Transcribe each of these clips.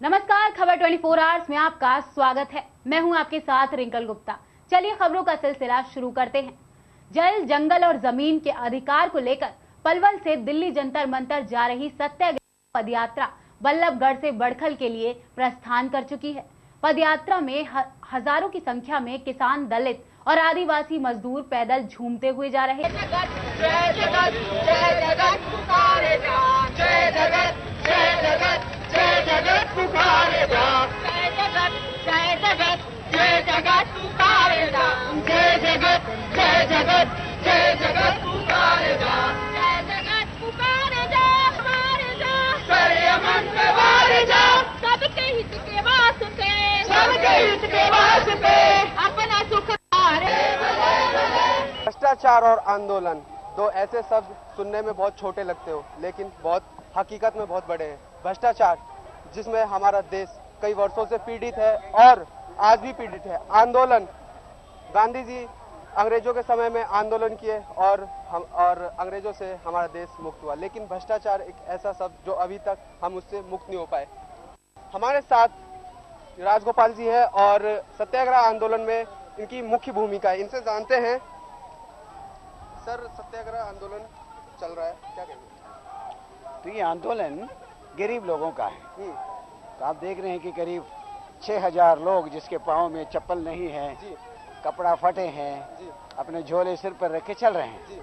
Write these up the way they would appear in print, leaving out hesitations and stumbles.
नमस्कार, खबर 24 आवर्स में आपका स्वागत है। मैं हूं आपके साथ रिंकल गुप्ता। चलिए खबरों का सिलसिला शुरू करते हैं। जल, जंगल और जमीन के अधिकार को लेकर पलवल से दिल्ली जंतर मंतर जा रही सत्याग्रह पदयात्रा बल्लभगढ़ से बड़खल के लिए प्रस्थान कर चुकी है। पदयात्रा में हजारों की संख्या में किसान, दलित और आदिवासी मजदूर पैदल झूमते हुए जा रहे हैं। भ्रष्टाचार और आंदोलन दो ऐसे शब्द सुनने में बहुत छोटे लगते हो, लेकिन बहुत हकीकत में बहुत बड़े हैं। भ्रष्टाचार जिसमें हमारा देश कई वर्षों से पीड़ित है और आज भी पीड़ित है। आंदोलन, गांधी जी अंग्रेजों के समय में आंदोलन किए और अंग्रेजों से हमारा देश मुक्त हुआ, लेकिन भ्रष्टाचार एक ऐसा शब्द जो अभी तक हम उससे मुक्त नहीं हो पाए। हमारे साथ राजगोपाल जी है और सत्याग्रह आंदोलन में इनकी मुख्य भूमिका है। इनसे जानते हैं। सर, सत्याग्रह आंदोलन चल रहा है, क्या कहेंगे? तो ये आंदोलन गरीब लोगों का है। तो आप देख रहे हैं कि करीब 6000 लोग जिसके पाँव में चप्पल नहीं है, कपड़ा फटे हैं, अपने झोले सिर पर रखे चल रहे हैं।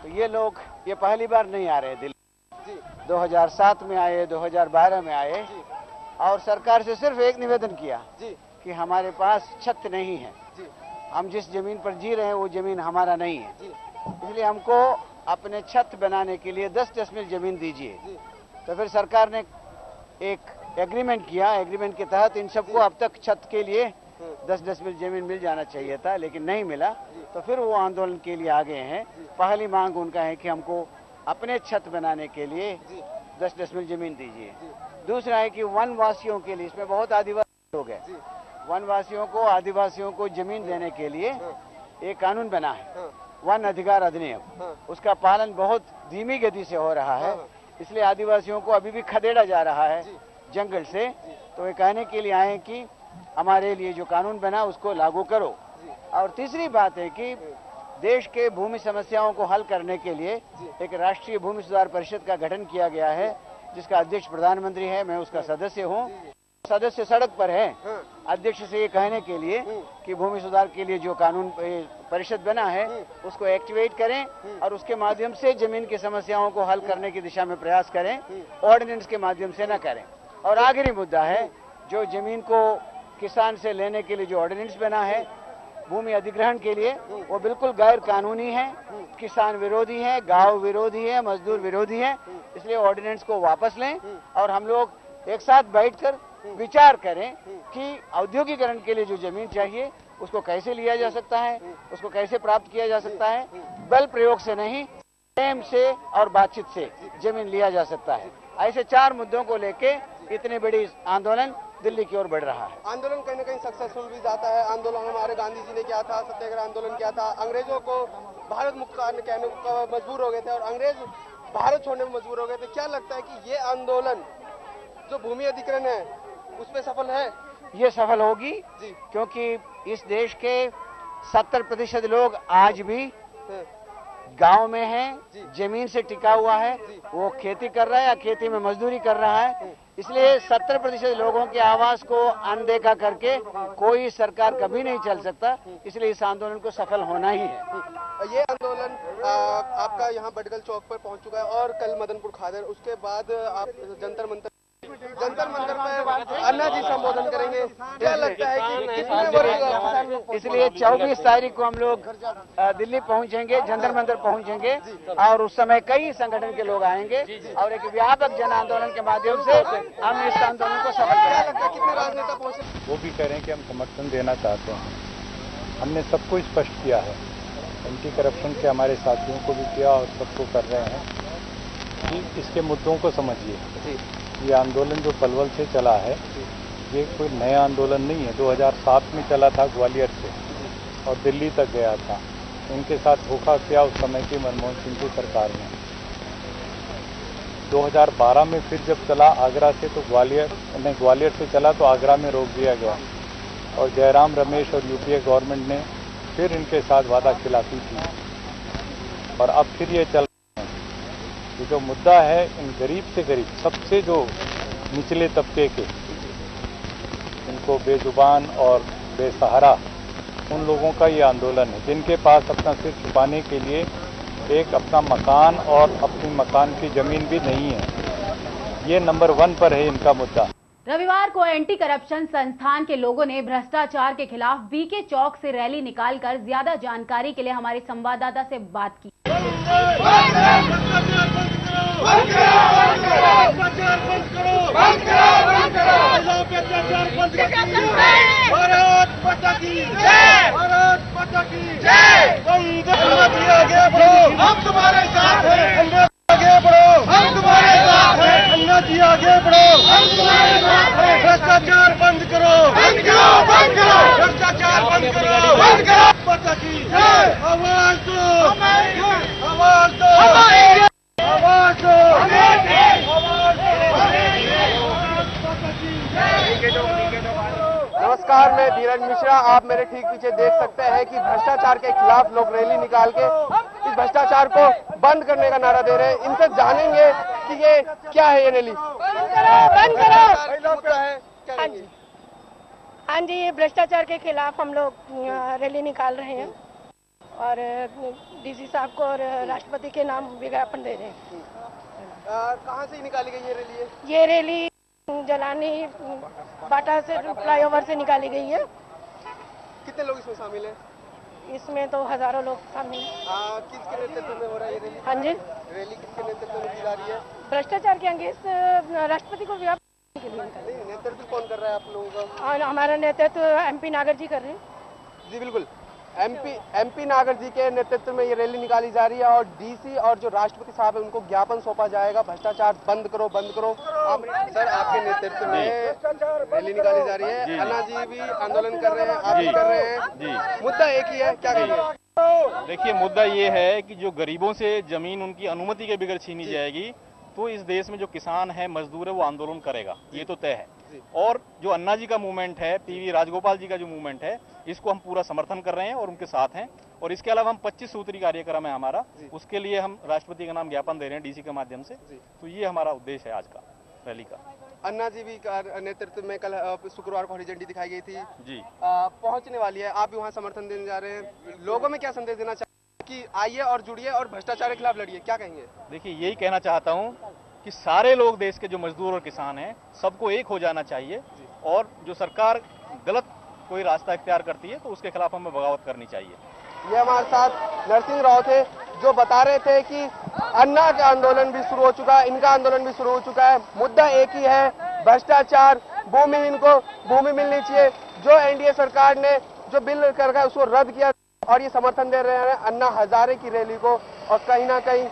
तो ये लोग ये पहली बार नहीं आ रहे दिल्ली। 2007 में आए, 2012 में आए और सरकार से सिर्फ एक निवेदन किया कि हमारे पास छत नहीं है, हम जिस जमीन पर जी रहे हैं वो जमीन हमारा नहीं है, इसलिए हमको अपने छत बनाने के लिए 10 डेसिमल जमीन दीजिए। तो फिर सरकार ने एक एग्रीमेंट किया। एग्रीमेंट के तहत इन सबको अब तक छत के लिए 10 डेसिमल जमीन मिल जाना चाहिए था, लेकिन नहीं मिला। तो फिर वो आंदोलन के लिए आ गए हैं। पहली मांग उनका है कि हमको अपने छत बनाने के लिए 10 डेसिमल जमीन दीजिए। दूसरा है कि वनवासियों के लिए, इसमें बहुत आदिवासी लोग हैं, वनवासियों को, आदिवासियों को जमीन देने के लिए एक कानून बना है, वन अधिकार अधिनियम। उसका पालन बहुत धीमी गति से हो रहा है, इसलिए आदिवासियों को अभी भी खदेड़ा जा रहा है जंगल से। तो ये कहने के लिए आए कि हमारे लिए जो कानून बना उसको लागू करो। और तीसरी बात है कि देश के भूमि समस्याओं को हल करने के लिए एक राष्ट्रीय भूमि सुधार परिषद का गठन किया गया है, जिसका अध्यक्ष प्रधानमंत्री है, मैं उसका सदस्य हूँ। सदस्य सड़क पर है अध्यक्ष से ये कहने के लिए कि भूमि सुधार के लिए जो कानून परिषद बना है उसको एक्टिवेट करें और उसके माध्यम से जमीन की समस्याओं को हल करने की दिशा में प्रयास करें, ऑर्डिनेंस के माध्यम से न करें। और आखिरी मुद्दा है, जो जमीन को किसान से लेने के लिए जो ऑर्डिनेंस बना है भूमि अधिग्रहण के लिए, वो बिल्कुल गैर कानूनी है, किसान विरोधी है, गांव विरोधी है, मजदूर विरोधी है। इसलिए ऑर्डिनेंस को वापस लें और हम लोग एक साथ बैठकर विचार करें कि औद्योगिकरण के लिए जो जमीन चाहिए उसको कैसे लिया जा सकता है, उसको कैसे प्राप्त किया जा सकता है। बल प्रयोग से नहीं, प्रेम से और बातचीत से जमीन लिया जा सकता है। ऐसे 4 मुद्दों को लेके इतनी बड़ी आंदोलन दिल्ली की ओर बढ़ रहा है। आंदोलन कहीं न कहीं सक्सेसफुल भी जाता है। आंदोलन हमारे गांधी जी ने किया था, सत्याग्रह आंदोलन किया था। अंग्रेजों को भारत मुक्त कहने को मजबूर हो गए थे और अंग्रेज भारत छोड़ने में मजबूर हो गए थे। क्या लगता है कि ये आंदोलन जो भूमि अधिग्रहण है उसमें सफल है? ये सफल होगी क्योंकि इस देश के 70% लोग आज भी गांव में हैं, जमीन से टिका हुआ है, वो खेती कर रहा है या खेती में मजदूरी कर रहा है। इसलिए 70% लोगों के आवाज को अनदेखा करके कोई सरकार कभी नहीं चल सकता। इसलिए इस आंदोलन को सफल होना ही है। ये आंदोलन आपका यहाँ बडगल चौक पर पहुंच चुका है और कल मदनपुर खादर, उसके बाद आप जंतर मंतर पर अन्ना जी संबोधन करेंगे। क्या लगता है कि कितने वर्ष? इसलिए 24 तारीख को हम लोग दिल्ली पहुंचेंगे, जंतर मंतर पहुंचेंगे और उस समय कई संगठन के लोग आएंगे और एक व्यापक जन आंदोलन के माध्यम से हम इस आंदोलन को सफल करेंगे। कितने राजनेता पहुंचे? वो भी कह रहे हैं कि हम समर्थन देना चाहते हैं। हमने सबको स्पष्ट किया है, एंटी करप्शन के हमारे साथियों को भी किया और सबको कर रहे हैं कि इसके मुद्दों को समझिए। ये आंदोलन जो पलवल से चला है ये कोई नया आंदोलन नहीं है। 2007 में चला था ग्वालियर से और दिल्ली तक गया था। इनके साथ धोखा किया उस समय की मनमोहन सिंह की सरकार ने। 2012 में फिर जब चला आगरा से तो ग्वालियर से चला तो आगरा में रोक दिया गया और जयराम रमेश और यूपीए गवर्नमेंट ने फिर इनके साथ वादा खिलाफी की और अब फिर ये चल रहे हैं। ये जो मुद्दा है इन गरीब से गरीब सबसे जो निचले तबके के इनको बेजुबान और बेसहारा उन लोगों का ये आंदोलन है जिनके पास अपना सिर छुपाने के लिए एक अपना मकान और अपनी मकान की जमीन भी नहीं है। ये नंबर 1 पर है इनका मुद्दा। रविवार को एंटी करप्शन संस्थान के लोगों ने भ्रष्टाचार के खिलाफ बीके चौक से रैली निकालकर ज्यादा जानकारी के लिए हमारे संवाददाता से बात की। हम तुम्हारे साथ हैं, आगे बढ़ो, हम तुम्हारे साथ हैं, अन्ना जी आगे बढ़ो, हम तुम्हारे साथ हैं, भ्रष्टाचार बंद करो, बंद करो, बंद करो, भ्रष्टाचार बंद करो, बंद करो, माता की जय, आवाज दो, आवाज दो, आवाज दो, नमस्कार, मैं धीरज मिश्रा। आप मेरे ठीक पीछे देख सकते हैं कि भ्रष्टाचार के खिलाफ लोग रैली निकाल के इस भ्रष्टाचार को बंद करने का नारा दे रहे हैं। इनसे जानेंगे कि ये क्या है, ये रैली बंद करो। हाँ जी, ये भ्रष्टाचार के खिलाफ हम लोग रैली निकाल रहे हैं और डीसी साहब को और राष्ट्रपति के नाम विज्ञापन दे रहे हैं। कहाँ से निकाली गई ये रैली? ये रैली जलानी बाटा से फ्लाईओवर से निकाली गई है। कितने लोग इसमें शामिल हैं? इसमें तो हजारों लोग शामिल हैं। किसके नेतृत्व में हो रहा है ये रैली? हाँ जी, रैली किसके नेतृत्व में की जा रही है? भ्रष्टाचार के अगेंस्ट राष्ट्रपति को व्यापक के लिए निकाली। नेतृत्व कौन कर रहा है आप लोगों का? और हमारा नेतृत्व MP नागर जी कर रहे हैं। जी बिल्कुल, MP नागर जी के नेतृत्व में ये रैली निकाली जा रही है और DC और जो राष्ट्रपति साहब है उनको ज्ञापन सौंपा जाएगा, भ्रष्टाचार बंद करो, बंद करो। सर, आपके नेतृत्व में रैली निकाली जा रही है, अन्ना जी भी आंदोलन कर रहे हैं, आप भी कर रहे हैं, मुद्दा एक ही है, क्या कहेंगे? देखिए, मुद्दा ये है कि जो गरीबों से जमीन उनकी अनुमति के बगैर छीनी जाएगी तो इस देश में जो किसान है, मजदूर है, वो आंदोलन करेगा, ये तो तय है। और जो अन्ना जी का मूवमेंट है, PV राजगोपाल जी का जो मूवमेंट है, इसको हम पूरा समर्थन कर रहे हैं और उनके साथ हैं। और इसके अलावा हम 25 सूत्री कार्यक्रम है हमारा, उसके लिए हम राष्ट्रपति का नाम ज्ञापन दे रहे हैं DC के माध्यम से। तो ये हमारा उद्देश्य है आज का रैली का। अन्ना जी भी का नेतृत्व में कल शुक्रवार को हरी झंडी दिखाई गई थी जी, पहुंचने वाली है, आप भी वहाँ समर्थन देने जा रहे हैं। लोगों में क्या संदेश देना चाहते हैं कि आइए और जुड़िए और भ्रष्टाचार के खिलाफ लड़िए, क्या कहेंगे? देखिए, यही कहना चाहता हूँ कि सारे लोग, देश के जो मजदूर और किसान हैं, सबको एक हो जाना चाहिए और जो सरकार गलत कोई रास्ता इख्तियार करती है तो उसके खिलाफ हमें बगावत करनी चाहिए। ये हमारे साथ नरसिंह राव थे जो बता रहे थे कि अन्ना का आंदोलन भी शुरू हो चुका है, इनका आंदोलन भी शुरू हो चुका है। मुद्दा एक ही है, भ्रष्टाचार, भूमिहीन को भूमि मिलनी चाहिए। जो NDA सरकार ने जो बिल कर उसको रद्द किया और ये समर्थन दे रहे हैं अन्ना हजारे की रैली को। और कहीं ना कहीं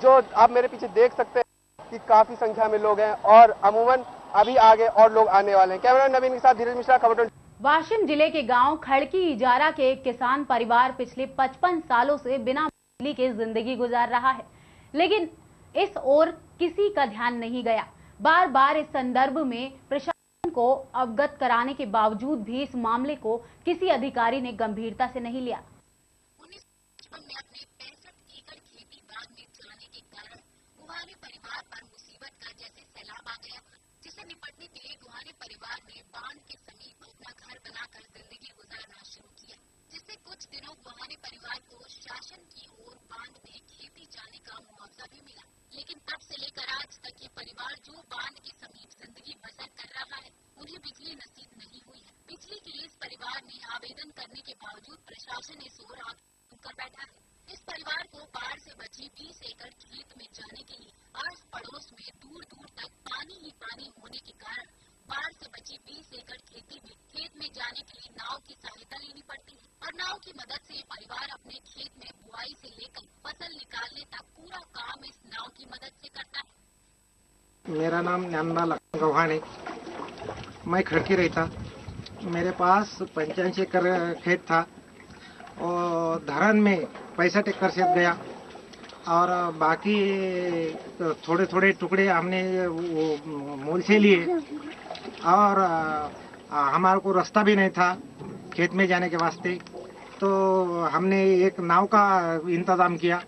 जो आप मेरे पीछे देख सकते हैं कि काफी संख्या में लोग हैं और अमूमन अभी आगे और लोग आने वाले हैं। कैमरा नवीन के साथ धीरज मिश्रा, खबर 20। वाशिम जिले के गांव खड़की इजारा के एक किसान परिवार पिछले 55 सालों से बिना बिजली के जिंदगी गुजार रहा है, लेकिन इस ओर किसी का ध्यान नहीं गया। बार बार इस संदर्भ में प्रशासन को अवगत कराने के बावजूद भी इस मामले को किसी अधिकारी ने गंभीरता से नहीं लिया। मेरा नाम न्यानलाल गव्हाणे, मैं खड़की रहता। मेरे पास 85 एकड़ खेत था और धारण में पैसा टेक्कर से गया। और बाकी थोड़े थोड़े टुकड़े हमने वो मोल से लिए। और हमारे को रास्ता भी नहीं था खेत में जाने के वास्ते, तो हमने एक नाव का इंतजाम किया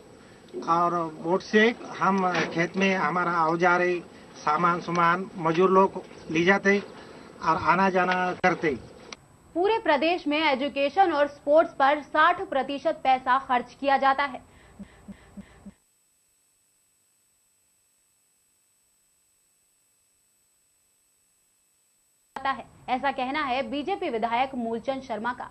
और बोट से हम खेत में हमारा औजारे सामान मजदूर लोग ले जाते और आना जाना करते। पूरे प्रदेश में एजुकेशन और स्पोर्ट्स पर 60% पैसा खर्च किया जाता है। ऐसा कहना है बीजेपी विधायक मूलचंद शर्मा का।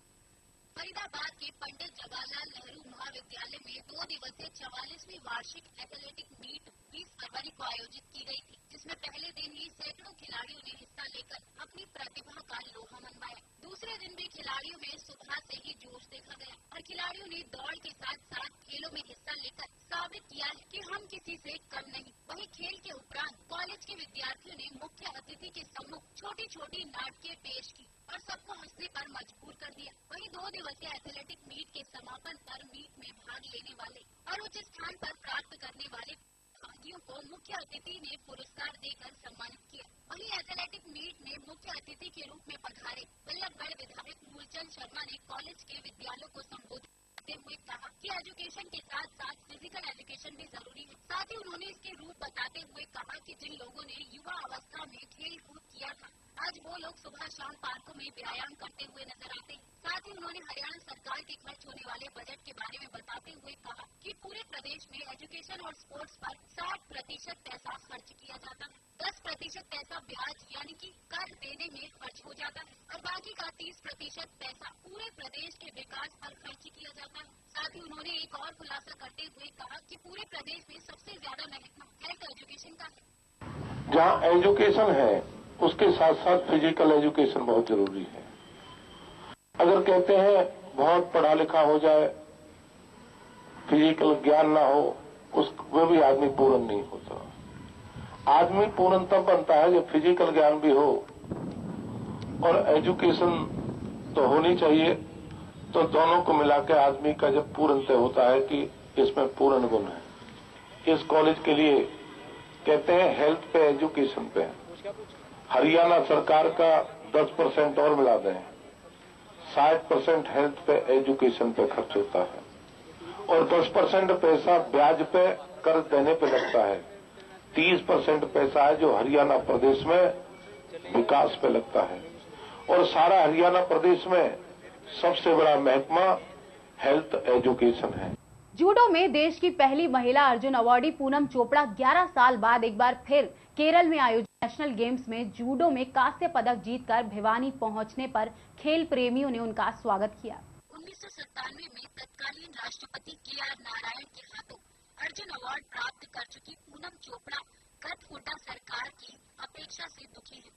फरीदाबाद के पंडित जवाहरलाल नेहरू महाविद्यालय में 2 दिवसीय 44वीं वार्षिक एथलेटिक मीट 20 फरवरी को आयोजित की गई थी, जिसमें पहले दिन ही सैकड़ों खिलाड़ियों ने हिस्सा लेकर अपनी प्रतिभा का लोहा मनवाया। दूसरे दिन भी खिलाड़ियों में सुबह से ही जोश देखा गया और खिलाड़ियों ने दौड़ के साथ साथ खेलों में हिस्सा लेकर साबित किया है कि हम किसी से कम नहीं। वहीं खेल के उपरांत कॉलेज के विद्यार्थियों ने मुख्य अतिथि के सम्मुख छोटी छोटी नाटकें पेश की और सबको हंसने पर मजबूर कर दिया। वहीं 2 दिवसीय एथलेटिक मीट के समापन पर मीट में भाग लेने वाले और उच्च स्थान पर प्राप्त करने वाले प्रतिभागियों को मुख्य अतिथि ने पुरस्कार देकर सम्मानित किया। वहीं एथलेटिक मीट में मुख्य अतिथि के रूप में पधारे बल्लभगढ़ विधायक मूलचंद शर्मा ने कॉलेज के विद्यालयों को संबोधित करते हुए कहा कि एजुकेशन के साथ साथ फिजिकल एजुकेशन भी जरूरी है। साथ ही उन्होंने इसके रूप बताते हुए कहा कि जिन लोगों ने युवा अवस्था में खेल कूद किया था, आज वो लोग सुबह शाम पार्कों में व्यायाम करते हुए नजर आते हैं। साथ ही उन्होंने हरियाणा सरकार के खर्च होने वाले बजट के बारे में बताते हुए कहा कि पूरे प्रदेश में एजुकेशन और स्पोर्ट्स पर 60% पैसा खर्च किया जाता है। 10% पैसा ब्याज यानी कि कर देने में खर्च हो जाता है और बाकी का 30% पैसा पूरे प्रदेश के विकास पर खर्च किया जाता है। साथ ही उन्होंने एक और खुलासा करते हुए कहा कि पूरे प्रदेश में सबसे ज्यादा महत्व हेल्थ एजुकेशन का है। जहाँ एजुकेशन है उसके साथ साथ फिजिकल एजुकेशन बहुत जरूरी है। अगर कहते हैं बहुत पढ़ा लिखा हो जाए, फिजिकल ज्ञान ना हो, वो भी आदमी पूर्ण नहीं होता। आदमी पूर्ण तब बनता है जब फिजिकल ज्ञान भी हो और एजुकेशन तो होनी चाहिए। तो दोनों को मिला के आदमी का जब पूर्णतः होता है कि इसमें पूर्ण गुण है। इस कॉलेज के लिए कहते हैं हेल्थ पे एजुकेशन पे हरियाणा सरकार का 10% और मिला दें, 60% हेल्थ पे एजुकेशन पे खर्च होता है और 10% पैसा ब्याज पे कर्ज देने पे लगता है। 30% पैसा है जो हरियाणा प्रदेश में विकास पे लगता है और सारा हरियाणा प्रदेश में सबसे बड़ा महकमा हेल्थ एजुकेशन है। जूडो में देश की पहली महिला अर्जुन अवार्डी पूनम चोपड़ा 11 साल बाद एक बार फिर केरल में आयोजित नेशनल गेम्स में जूडो में कांस्य पदक जीतकर भिवानी पहुंचने पर खेल प्रेमियों ने उनका स्वागत किया। 1997 में तत्कालीन राष्ट्रपति के.आर. नारायण के हाथों अर्जुन अवार्ड प्राप्त कर चुकी पूनम चोपड़ा गत हुड्डा सरकार की अपेक्षा से दुखी है।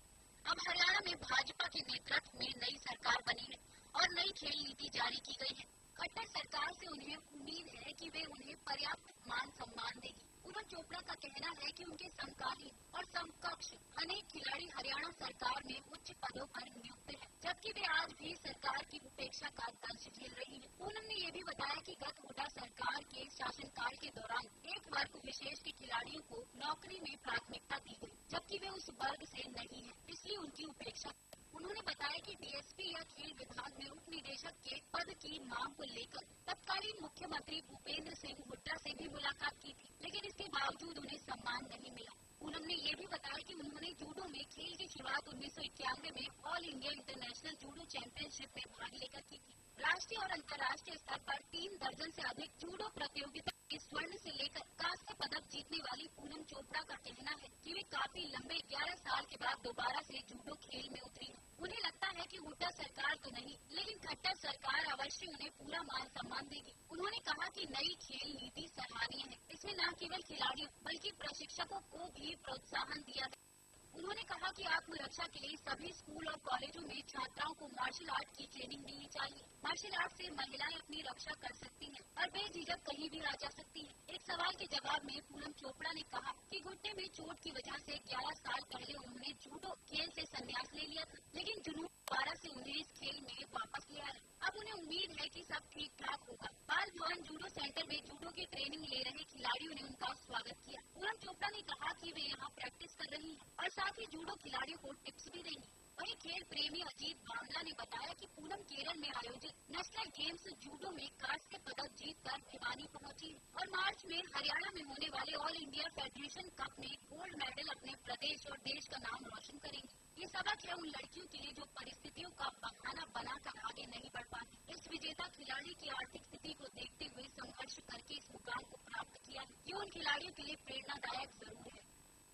अब हरियाणा में भाजपा के नेतृत्व में नई सरकार बनी है और नई खेल नीति जारी की गई है। खट्टर सरकार से उन्हें उम्मीद है कि वे उन्हें पर्याप्त मान सम्मान देगी। पूनम चोपड़ा का कहना है कि उनके समकालीन और समकक्ष अनेक खिलाड़ी हरियाणा सरकार में उच्च पदों पर नियुक्त हैं, जबकि वे आज भी सरकार की उपेक्षा का दंश झेल रही हैं। पूनम ने ये भी बताया कि गत हुड्डा सरकार के शासनकाल के दौरान एक वर्ग विशेष के खिलाड़ियों को नौकरी में प्राथमिकता दी गई, जबकि वे उस वर्ग से नहीं है, इसलिए उनकी उपेक्षा। उन्होंने बताया कि डीएसपी या खेल विभाग में उप निदेशक के पद की मांग को लेकर तत्कालीन मुख्यमंत्री भूपेंद्र सिंह हुड्डा से भी मुलाकात की थी, लेकिन इसके बावजूद उन्हें सम्मान नहीं मिला। पूनम ने ये भी बताया कि उन्होंने जूडो में खेल की शुरुआत 1991 में all India international judo championship में भाग लेकर की थी। राष्ट्रीय और अंतर्राष्ट्रीय स्तर पर 3 दर्जन से अधिक जूडो प्रतियोगिता के स्वर्ण से लेकर कांस्य पदक जीतने वाली पूनम चोपड़ा का कहना है कि वे काफी लंबे 11 साल के बाद दोबारा से जूडो खेल में उतरी है। उन्हें लगता है कि हुड्डा सरकार तो नहीं, लेकिन खट्टर सरकार अवश्य उन्हें पूरा मान सम्मान देगी। उन्होंने कहा कि नई खेल नीति सराहनीय है। इसमें न केवल खिलाड़ियों बल्कि प्रशिक्षकों को भी प्रोत्साहन दिया गया। उन्होंने कहा कि आत्मरक्षा के लिए सभी स्कूल और कॉलेजों में छात्राओं को मार्शल आर्ट की ट्रेनिंग देनी चाहिए। मार्शल आर्ट से महिलाएं अपनी रक्षा कर सकती हैं और बेझिझक कहीं भी आ जा सकती हैं। एक सवाल के जवाब में पूनम चोपड़ा ने कहा कि घुटने में चोट की वजह से 11 साल पहले उन्होंने जूडो खेल से संन्यास ले लिया था, लेकिन जुनून दोबारा से उन्हें इस खेल में वापस ले आया। अब उन्हें उम्मीद है कि सब ठीक ठाक होगा। बाल भवन जूडो सेंटर में जूडो की ट्रेनिंग ले रहे खिलाड़ियों ने उनका स्वागत किया। पूनम चोपड़ा ने कहा कि वे यहाँ प्रैक्टिस कर रही हैं और साथ ही जूडो खिलाड़ियों को टिप्स भी देंगी। वहीं खेल प्रेमी अजीत बामला ने बताया कि पूनम केरल में आयोजित नेशनल गेम्स जूडो में कांस्य पदक जीतकर भिवानी पहुंची और मार्च में हरियाणा में होने वाले ऑल इंडिया फेडरेशन कप में गोल्ड मेडल अपने प्रदेश और देश का नाम रोशन करेंगी। ये सबक है उन लड़कियों के लिए जो परिस्थितियों का बहाना बनाकर आगे नहीं बढ़ पाती। इस विजेता खिलाड़ी की आर्थिक स्थिति को देखते हुए संघर्ष करके इस मुकाम को प्राप्त किया। ये उन खिलाड़ियों के लिए प्रेरणादायक जरूर है।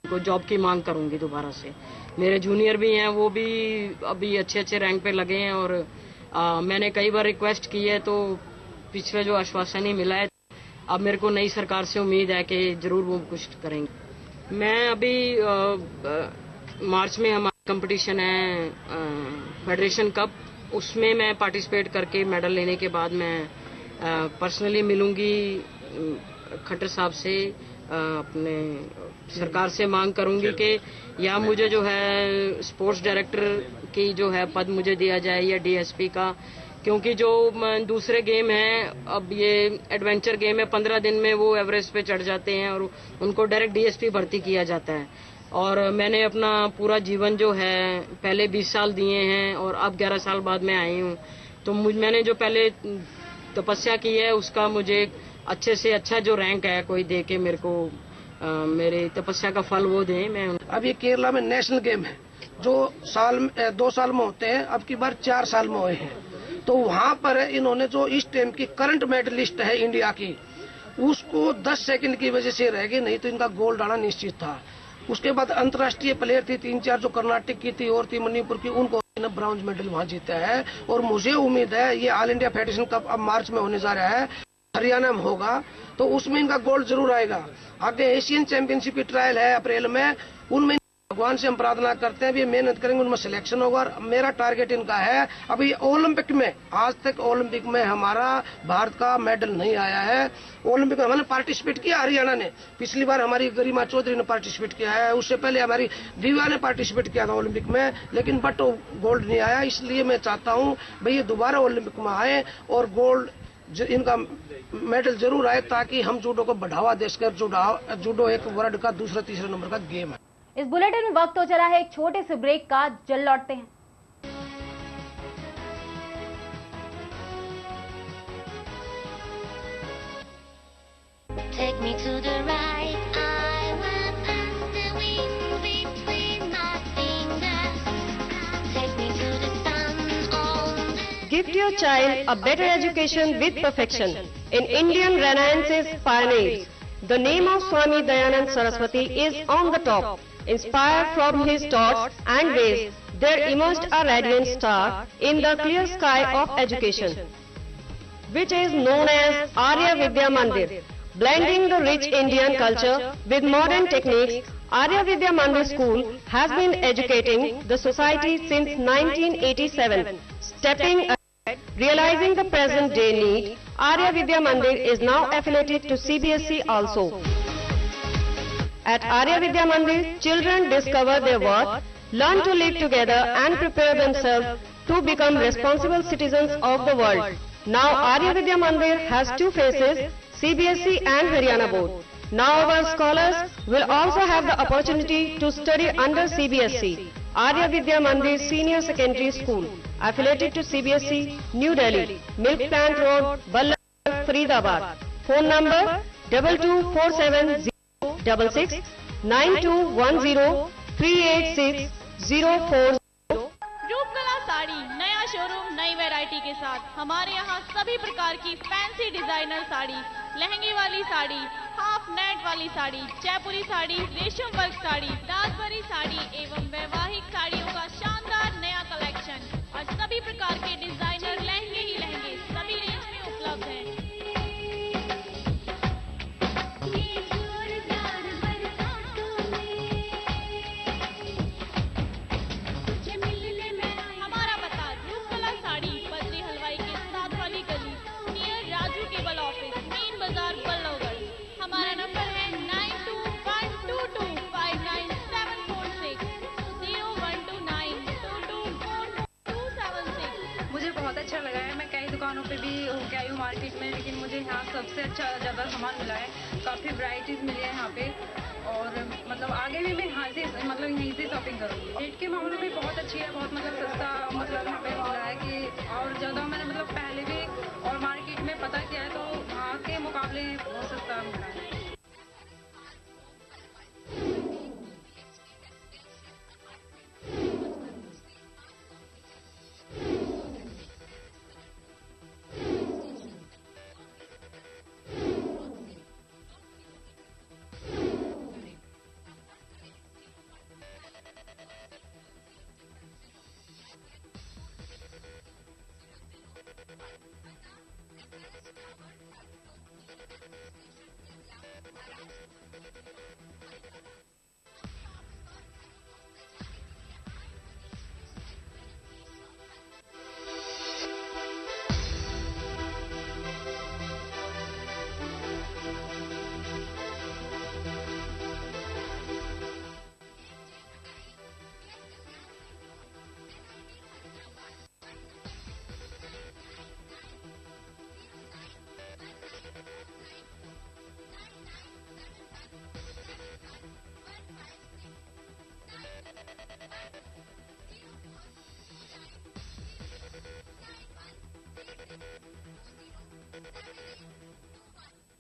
को जॉब की मांग करूंगी दोबारा से। मेरे जूनियर भी हैं, वो भी अभी अच्छे रैंक पे लगे हैं और मैंने कई बार रिक्वेस्ट की है तो पिछले जो आश्वासन ही मिला है, अब मेरे को नई सरकार से उम्मीद है कि जरूर वो कुछ करेंगे। मैं अभी मार्च में हमारा कंपटीशन है फेडरेशन कप, उसमें मैं पार्टिसिपेट करके मेडल लेने के बाद मैं पर्सनली मिलूंगी खट्टर साहब से, अपने सरकार से मांग करूंगी कि या मुझे जो है स्पोर्ट्स डायरेक्टर की जो है पद मुझे दिया जाए या डीएसपी का, क्योंकि जो दूसरे गेम हैं, अब ये एडवेंचर गेम है, 15 दिन में वो एवरेस्ट पे चढ़ जाते हैं और उनको डायरेक्ट डीएसपी भर्ती किया जाता है। और मैंने अपना पूरा जीवन जो है पहले 20 साल दिए हैं और अब 11 साल बाद में आई हूँ, तो मैंने जो पहले तपस्या की है उसका मुझे अच्छे से अच्छा जो रैंक है कोई दे के मेरे को मेरे तपस्या का फल वो दे। मैं अब ये केरला में नेशनल गेम है जो 2 साल में होते हैं, अब की बार 4 साल में हुए हैं। तो वहाँ पर इन्होंने जो इस टाइम की करंट मेडलिस्ट है इंडिया की, उसको 10 सेकंड की वजह से रह गई, नहीं तो इनका गोल्ड आना निश्चित था। उसके बाद अंतर्राष्ट्रीय प्लेयर थी 3-4 जो कर्नाटक की थी और थी मणिपुर की, उनको ब्रॉन्ज मेडल वहाँ जीता है। और मुझे उम्मीद है ये ऑल इंडिया फेडरेशन कप अब मार्च में होने जा रहा है, हरियाणा में होगा, तो उसमें इनका गोल्ड जरूर आएगा। आगे एशियन चैंपियनशिप की ट्रायल है अप्रैल में, उनमें भगवान से हम प्रार्थना करते हैं भी मेहनत करेंगे, उनमें सिलेक्शन होगा। और मेरा टारगेट इनका है, अभी ओलंपिक में आज तक ओलंपिक में हमारा भारत का मेडल नहीं आया है। ओलंपिक में हमने पार्टिसिपेट किया, हरियाणा ने पिछली बार हमारी गरिमा चौधरी ने पार्टिसिपेट किया है, उससे पहले हमारी दिव्या ने पार्टिसिपेट किया था ओलंपिक में, लेकिन बट गोल्ड नहीं आया। इसलिए मैं चाहता हूँ भाई ये दोबारा ओलंपिक में आए और गोल्ड इनका मेडल जरूर आए, ताकि हम जूडो को बढ़ावा देकर जूडो एक वर्ल्ड का दूसरा तीसरा नंबर का गेम है। इस बुलेटिन में वक्त हो चला है एक छोटे से ब्रेक का, जल्द लौटते हैं। Take me to the right, I will pass the wing between my fingers. Take me to the sun on the... Gift your child a better education with perfection in Indian Renaissance's pioneers. The name of Swami Dayanand Saraswati is on the top. Inspired from his thoughts and ways, there emerged a radiant star in the clear sky of education, which is known as Arya Vidya Mandir. Blending the rich Indian culture with modern techniques, Arya Vidya Mandir School has been educating the society since 1987. Stepping ahead, realizing the present day need, Arya Vidya Mandir is now affiliated to CBSE also. At Arya Vidya Mandir, children discover their worth, learn to live together and prepare themselves to become responsible citizens of the world. Now Arya Vidya Mandir has 2 phases, CBSE and Haryana board. Now our scholars will also have the opportunity to study under CBSE. Arya Vidya Mandir Senior Secondary School, affiliated to CBSE, New Delhi, Milk Plant Road, Ballabgarh, Faridabad. Phone number 2247 66 9210 386 040. Roopkala sari नया showroom नई variety के साथ। हमारे यहाँ सभी प्रकार की fancy designer sari, लहंगे वाली साड़ी, हाफ नेट वाली साड़ी, जयपुरी साड़ी, रेशम वर्क साड़ी, राजबरी साड़ी एवं वैवाहिक साड़ियों का शानदार नया कलेक्शन और सभी प्रकार के डिजाइनर लहंगे ही लहंगे सभी रेंज में उपलब्ध हैं। दुकानों पे भी होके आई हूँ मार्केट में, लेकिन मुझे यहाँ सबसे अच्छा ज़्यादा सामान मिला है। काफ़ी वैरायटीज़ मिली है यहाँ पे और मतलब आगे भी मैं यहाँ से यहीं से शॉपिंग करूँगी। रेट के मामले में बहुत अच्छी है, बहुत सस्ता यहाँ पे मिला है कि और ज़्यादा मैंने पहले भी और मार्केट में पता किया है तो वहाँ के मुकाबले बहुत सस्ता मिला है।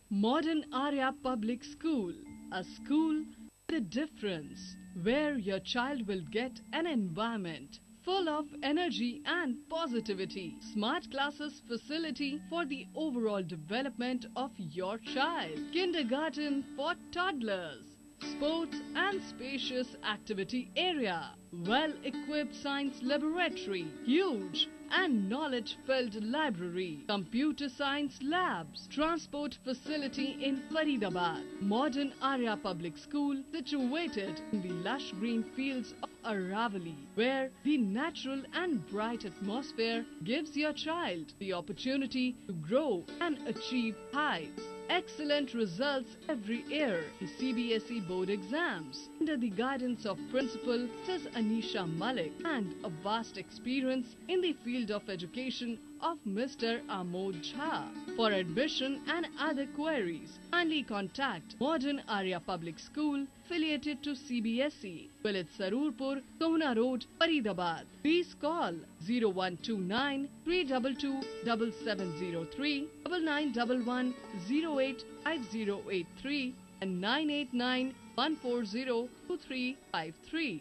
Modern Arya Public School, a school with a difference, where your child will get an environment full of energy and positivity. Smart classes facility for the overall development of your child. Kindergarten for toddlers. Sports and spacious activity area. Well-equipped science laboratory. Huge and knowledge-filled library, computer science labs, transport facility in Faridabad. Modern Arya Public School situated in the lush green fields of Aravali, where the natural and bright atmosphere gives your child the opportunity to grow and achieve heights. Excellent results every year in CBSE board exams under the guidance of Principal Ms. Anisha Malik and a vast experience in the field of education of Mr. Amod Jha. For admission and other queries, kindly contact Modern Arya Public School affiliated to CBSE, Village Sarurpur, Sohna Road, Faridabad. Please call 0129 322 7703, 9911 085083 and 989 140 2353.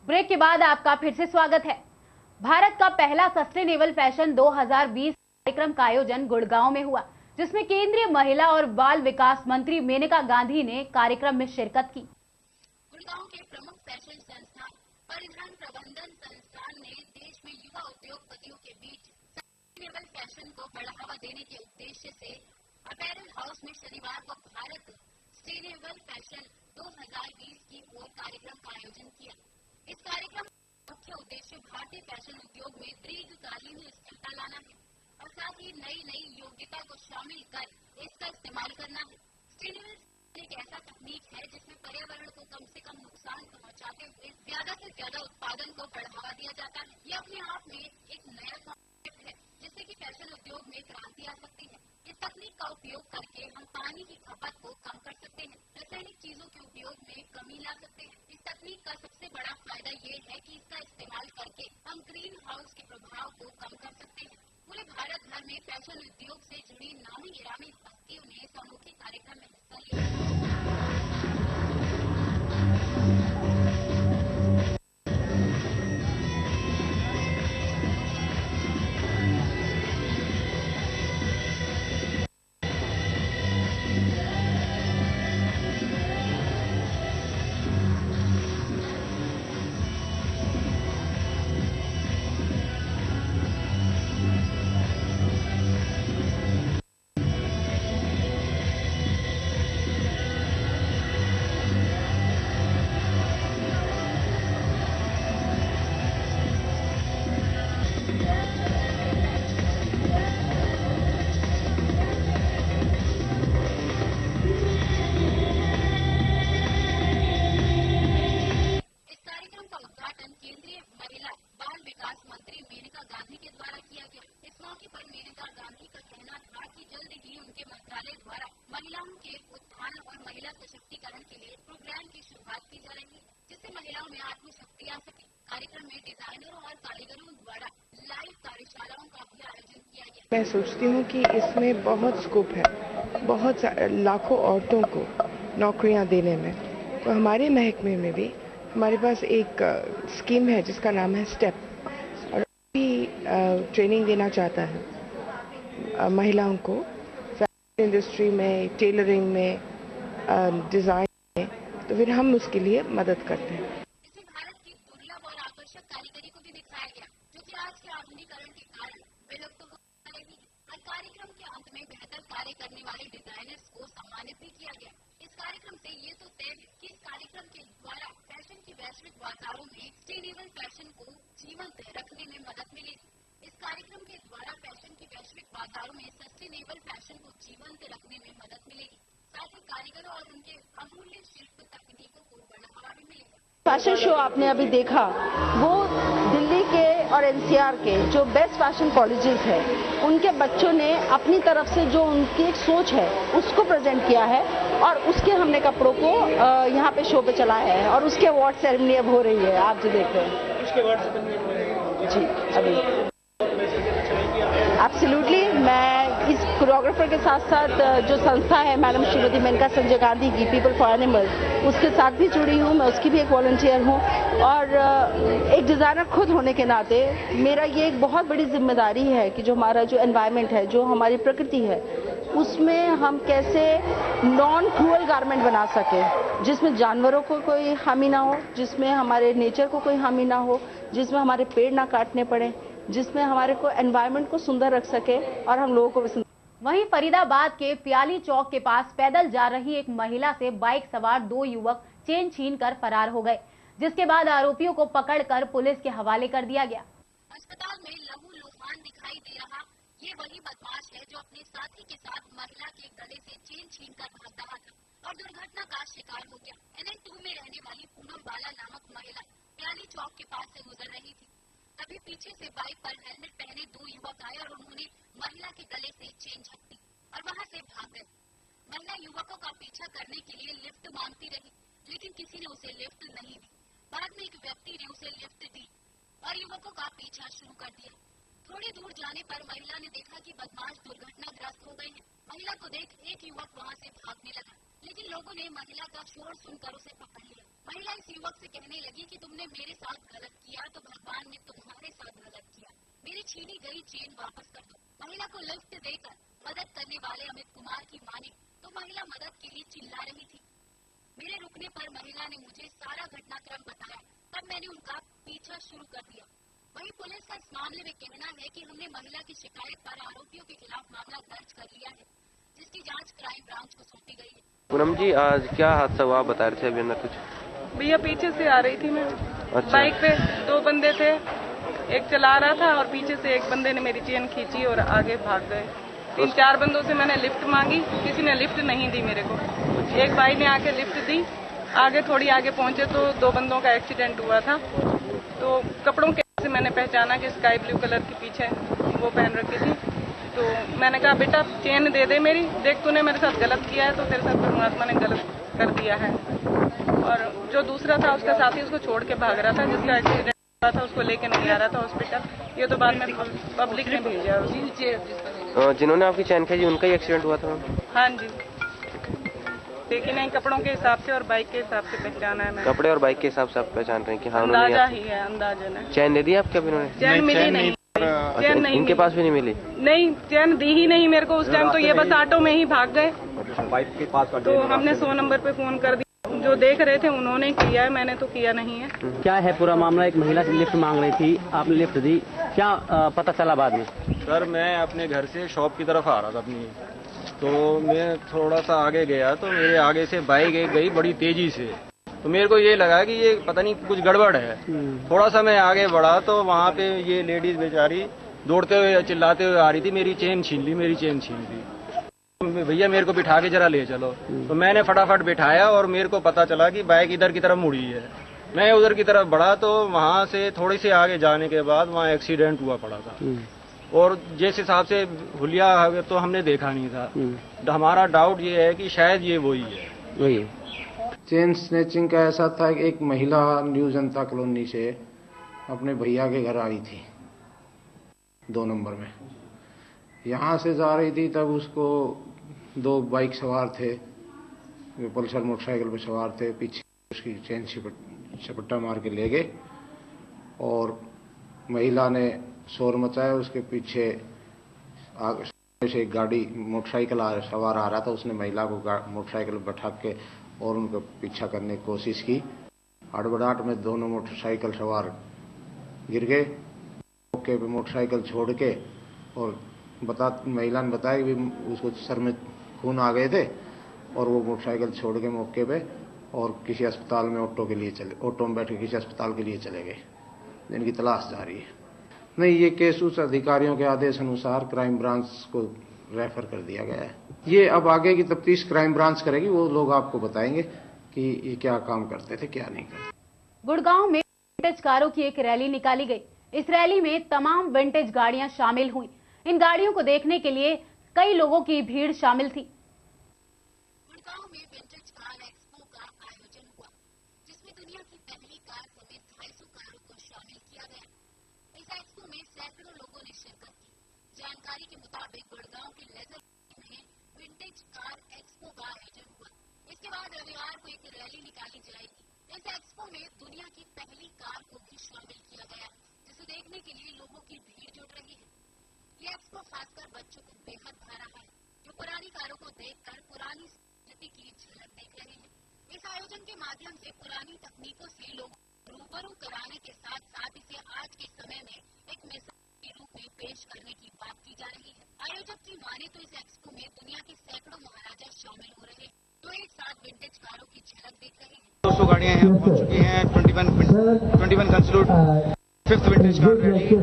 Break के बाद आपका फिर से स्वागत है। भारत का पहला sustainable fashion 2020 कार्यक्रम का आयोजन गुड़गांव में हुआ, जिसमें केंद्रीय महिला और बाल विकास मंत्री मेनका गांधी ने कार्यक्रम में शिरकत की। गुड़गांव के प्रमुख फैशन संस्थान परिधान प्रबंधन संस्थान ने देश में युवा उद्योगपतियों के बीच सस्टेनेबल फैशन को बढ़ावा देने के उद्देश्य से अपैरल हाउस में शनिवार को भारत सस्टेनेबल फैशन 2020 की ओर कार्यक्रम का आयोजन किया। इस कार्यक्रम का मुख्य उद्देश्य भारतीय फैशन उद्योग में दीर्घकालीन स्थिरता लाना है और साथ ही नई योग्यता को शामिल कर इसका इस्तेमाल करना है। सस्टेनेबल एक ऐसा तकनीक है जिसमें पर्यावरण को कम से कम नुकसान पहुंचाते हुए ज्यादा से ज्यादा उत्पादन को बढ़ावा दिया जाता है। ये अपने आप में एक नया कॉन्सेप्ट है जिससे कि फैशन उद्योग में क्रांति आ सकती है। इस तकनीक का उपयोग करके हम पानी की खपत को कम कर सकते हैं, रासायनिक चीजों के उपयोग में कमी ला सकते हैं। इस तकनीक का सबसे बड़ा फायदा ये है कि इसका इस्तेमाल करके हम ग्रीन हाउस के प्रभाव को कम कर सकते हैं। पूरे भारत भर में फैशन उद्योग से जुड़ी नामी गिरामी हस्तियों ने इस अनोखे कार्यक्रम में हिस्सा लिया। महिला सशक्तिकरण के लिए प्रोग्राम की शुरुआत की जा रही है, जिससे महिलाओं में आत्मशक्ति आ सके। कार्यक्रम में डिजाइनरों और कारीगरों द्वारा लाइव कार्यशालाओं का भी आयोजन किया गया। मैं सोचती हूँ कि इसमें बहुत स्कोप है, बहुत लाखों औरतों को नौकरियाँ देने में। तो हमारे महकमे में भी हमारे पास एक स्कीम है जिसका नाम है स्टेप, और भी ट्रेनिंग देना चाहता है महिलाओं को फैशन इंडस्ट्री में, टेलरिंग में, डिजाइन में। तो फिर हम उसके लिए मदद करते हैं। इसमें भारत की दुर्लभ और आकर्षक कारीगरी को भी दिखाया गया, जो कि आज के आधुनिकीकरण के कारण विलुप्त हो रही है। और कार्यक्रम के अंत में बेहतर कार्य करने वाले डिजाइनर्स को सम्मानित भी किया गया। इस कार्यक्रम से ये तो तय है कि इस कार्यक्रम के द्वारा फैशन की वैश्विक बाजारों में सस्टेनेबल फैशन को जीवंत रखने में मदद मिलेगी। इस कार्यक्रम के द्वारा फैशन की वैश्विक बाजारों में सस्टेनेबल फैशन को जीवंत रखने में मदद मिलेगी। साथ ही कारीगरों और उनके अमूल्य शिल्प तकनीकों को बढ़ावा भी मिलेगा। फैशन शो आपने अभी देखा, वो दिल्ली के और एनसीआर के जो बेस्ट फैशन कॉलेजेस है, उनके बच्चों ने अपनी तरफ से जो उनकी एक सोच है उसको प्रेजेंट किया है, और उसके हमने कपड़ों को यहाँ पे शो पे चलाया है, और उसके अवार्ड सेरेमनी अब हो रही है, आप जो देख रहे हैं। उसके अवार्ड सेरेमनी जी अभी एब्सोल्युटली। मैं इस कोरियोग्राफर के साथ साथ जो संस्था है मैडम श्रीमती मेनका संजय गांधी की पीपल फॉर एनिमल, उसके साथ भी जुड़ी हूँ। मैं उसकी भी एक वॉलंटियर हूँ, और एक डिज़ाइनर खुद होने के नाते मेरा ये एक बहुत बड़ी जिम्मेदारी है कि जो हमारा जो एनवायरनमेंट है, जो हमारी प्रकृति है, उसमें हम कैसे नॉन क्रूअल गारमेंट बना सकें, जिसमें जानवरों को कोई हानि ना हो, जिसमें हमारे नेचर को कोई हानि ना हो, जिसमें हमारे पेड़ ना काटने पड़े, जिसमें हमारे को एनवायरनमेंट को सुंदर रख सके और हम लोगों को भी सुंदर। वहीं फरीदाबाद के प्याली चौक के पास पैदल जा रही एक महिला से बाइक सवार 2 युवक चेन छीनकर फरार हो गए, जिसके बाद आरोपियों को पकड़कर पुलिस के हवाले कर दिया गया। अस्पताल में लहूलुहान दिखाई दे रहा ये वही बदमाश है जो अपने साथी के साथ महिला के गले से चेन छीनकर भाग रहा था और दुर्घटना का शिकार हो गया। NN2 में रहने वाली पूनम बाला नामक महिला प्याली चौक के पास से गुजर रही थी, तभी पीछे से बाइक पर हेलमेट पहने 2 युवक आए और उन्होंने महिला के गले से चेन झपटी और वहां से भाग गए। महिला युवकों का पीछा करने के लिए लिफ्ट मांगती रही, लेकिन किसी ने उसे लिफ्ट नहीं दी। बाद में एक व्यक्ति ने उसे लिफ्ट दी और युवकों का पीछा शुरू कर दिया। थोड़ी दूर जाने पर महिला ने देखा कि बदमाश दुर्घटनाग्रस्त हो गए हैं। महिला को देख एक युवक वहां से भागने लगा, लेकिन लोगों ने महिला का शोर सुनकर उसे पकड़ लिया। महिला इस युवक से कहने लगी कि तुमने मेरे साथ गलत किया तो भगवान ने तुम्हारे साथ गलत किया, मेरी छीनी गई चेन वापस कर दो। महिला को लिफ्ट देकर मदद करने वाले अमित कुमार की माने तो महिला मदद के लिए चिल्ला रही थी। मेरे रुकने पर महिला ने मुझे सारा घटनाक्रम बताया, तब मैंने उनका पीछा शुरू कर दिया। वहीं पुलिस का इस मामले में कहना है कि हमने महिला की शिकायत पर आरोपियों के खिलाफ मामला दर्ज कर लिया है, जिसकी जांच क्राइम ब्रांच को सौंपी गई है। पूनम जी, आज क्या हादसा हुआ, बता रहे थे अभी अंदर कुछ? भैया पीछे से आ रही थी मैं। अच्छा। बाइक पे 2 बंदे थे, एक चला रहा था और पीछे से एक बंदे ने मेरी चेन खींची और आगे भाग गए। 3-4 बंदों से मैंने लिफ्ट मांगी, किसी ने लिफ्ट नहीं दी मेरे को। एक भाई ने आके लिफ्ट दी, आगे थोड़ी आगे पहुंचे तो 2 बंदों का एक्सीडेंट हुआ था। तो कपड़ों के से मैंने पहचाना कि स्काई ब्लू कलर की पीछे वो पहन रखी थी। तो मैंने कहा बेटा चेन दे दे मेरी, देख तूने मेरे साथ गलत किया है तो तेरे साथ परमात्मा ने गलत कर दिया है। और जो दूसरा था उसका साथी उसको छोड़ के भाग रहा था, जिसका एक्सीडेंट हुआ था उसको लेके नहीं आ रहा था हॉस्पिटल। ये तो बाद में पब्लिक ने भेजा। जिन्होंने आपकी चैन खींची उनका ही एक्सीडेंट हुआ था? हाँ जी, लेकिन नहीं कपड़ों के हिसाब से और बाइक के हिसाब से पहचाना है मैंने। कपड़े और बाइक के हिसाब से आप पहचान रहे हैं कि हाँ अंदाजा ही है, अंदाजन है। चैन दे दी आपके अभी उन्होंने? चैन मिली नहीं, चैन नहीं, इनके पास भी नहीं मिली? नहीं, चैन दी ही नहीं मेरे को उस टाइम। तो ये बस ऑटो में ही भाग गए। बाइक के पास तो हमने 100 नंबर पे फोन कर दिया, जो देख रहे थे उन्होंने किया है, मैंने तो किया नहीं है। क्या है पूरा मामला? एक महिला से लिफ्ट मांग रही थी, आपने लिफ्ट दी, क्या पता चला बाद में? सर मैं अपने घर से शॉप की तरफ आ रहा था अपनी, तो मैं थोड़ा सा आगे गया तो मेरे आगे से बाइक गई बड़ी तेजी से। तो मेरे को ये लगा कि ये पता नहीं कुछ गड़बड़ है। थोड़ा सा मैं आगे बढ़ा तो वहाँ पे ये लेडीज बेचारी दौड़ते हुए चिल्लाते हुए आ रही थी, मेरी चेन छीन ली, मेरी चेन छीन ली, भैया मेरे को बिठा के जरा ले चलो। तो मैंने फटाफट बिठाया और मेरे को पता चला कि बाइक इधर की तरफ मुड़ी है। मैं उधर की तरफ बढ़ा तो वहाँ से थोड़ी सी आगे जाने के बाद वहाँ एक्सीडेंट हुआ पड़ा था। और जिस हिसाब से हुलिया तो हमने देखा नहीं था। हमारा डाउट ये है कि शायद ये वही है। वही चेन स्नैचिंग का ऐसा था कि एक महिला न्यू जनता कॉलोनी से अपने भैया के घर आई थी 2 नंबर में। यहाँ से जा रही थी तब उसको 2 बाइक सवार थे, पल्सर मोटरसाइकिल पे सवार थे, पीछे उसकी चेन झपट्टा मार के ले गए और महिला ने शोर मचाया। उसके पीछे से एक गाड़ी मोटरसाइकिल सवार आ रहा था, उसने महिला को मोटरसाइकिल पर बैठा के और उनका पीछा करने की कोशिश की। हड़बड़ाहट में दोनों मोटरसाइकिल सवार गिर गए। मौके पे मोटरसाइकिल छोड़ के और महिला ने बताया कि उसको सर में खून आ गए थे और वो मोटरसाइकिल छोड़ के मौके पे और किसी अस्पताल में ऑटो में बैठ के किसी अस्पताल के लिए चले गए, जिनकी तलाश जारी है। नहीं, ये केस उस अधिकारियों के आदेश अनुसार क्राइम ब्रांच को रेफर कर दिया गया है। ये अब आगे की तफ्तीश क्राइम ब्रांच करेगी, वो लोग आपको बताएंगे कि ये क्या काम करते थे क्या नहीं करते। गुड़गांव में विंटेज कारों की एक रैली निकाली गई। इस रैली में तमाम विंटेज गाड़ियां शामिल हुई। इन गाड़ियों को देखने के लिए कई लोगों की भीड़ शामिल थी। गुड़गांव में विंटेज कार एक्सपो का आयोजन हुआ, जिसमें दुनिया की पहली कार समेत 250 कारों को शामिल किया गया। इस एक्सपो में सैकड़ों लोगों ने शिरकत की। जानकारी के मुताबिक गुड़गांव के लेजर में विंटेज कार एक्सपो का आयोजन हुआ। इसके बाद रविवार को एक रैली निकाली जाएगी। इस एक्सपो में दुनिया की पहली कार को भी शामिल किया गया, जिसे देखने के लिए लोगों की भीड़ जुट रही है। ये एक्सपो खासकर बच्चों को बेहद भा रहा है, जो पुरानी कारों को देखकर पुरानी संस्कृति की झलक देख रहे हैं। इस आयोजन के माध्यम से पुरानी तकनीकों से लोग रूबरू कराने के साथ साथ इसे आज के समय में एक मिसाल के रूप में पेश करने की बात की जा रही है। आयोजक की माने तो इस एक्सपो में दुनिया के सैकड़ों महाराजा शामिल हो रहे हैं, जो एक साथ विंटेज कारों की झलक देख रहे हैं। 200 गाड़ियां यहाँ पहुंच चुकी हैं। 21 कंसल्यूट 5th विंटेज कार रैली,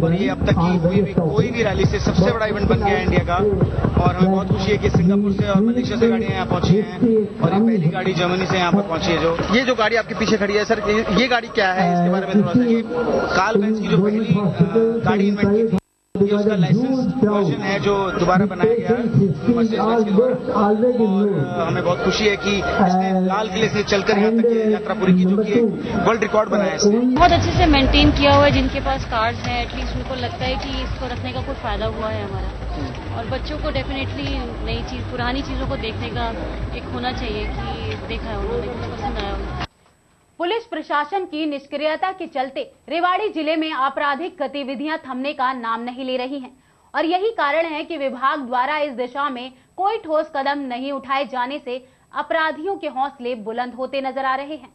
और ये अब तक की हुई भी कोई भी रैली से सबसे बड़ा इवेंट बन गया है इंडिया का। और हमें बहुत खुशी है कि सिंगापुर से और मलेशिया से गाड़ियां यहाँ पहुंची हैं और ये पहली गाड़ी जर्मनी से यहाँ पर पहुंची है। ये जो गाड़ी आपके पीछे खड़ी है सर, ये गाड़ी क्या है, इसके बारे में थोड़ा सा। ये कार्ल बेंज की जो पहली गाड़ी इन्वेंट की थी, ये उसका लाइसेंस वर्जन है जो दोबारा बनाया गया है मर्सिडीज के द्वारा। और हमें बहुत खुशी है कि इसने लाल किले से चलकर यहाँ तक यात्रा पूरी की, जो कि वर्ल्ड रिकॉर्ड बनाया है इसने। बहुत अच्छे से मेंटेन किया हुआ है। जिनके पास कार्स हैं एटलीस्ट उनको लगता है कि इसको रखने का कोई फायदा हुआ है हमारा। और बच्चों को डेफिनेटली नई चीज, पुरानी चीजों को देखने का एक होना चाहिए कि देखा है उन्होंने, कुछ पसंद आया उन्हें। पुलिस प्रशासन की निष्क्रियता के चलते रेवाड़ी जिले में आपराधिक गतिविधियां थमने का नाम नहीं ले रही हैं और यही कारण है कि विभाग द्वारा इस दिशा में कोई ठोस कदम नहीं उठाए जाने से अपराधियों के हौसले बुलंद होते नजर आ रहे हैं।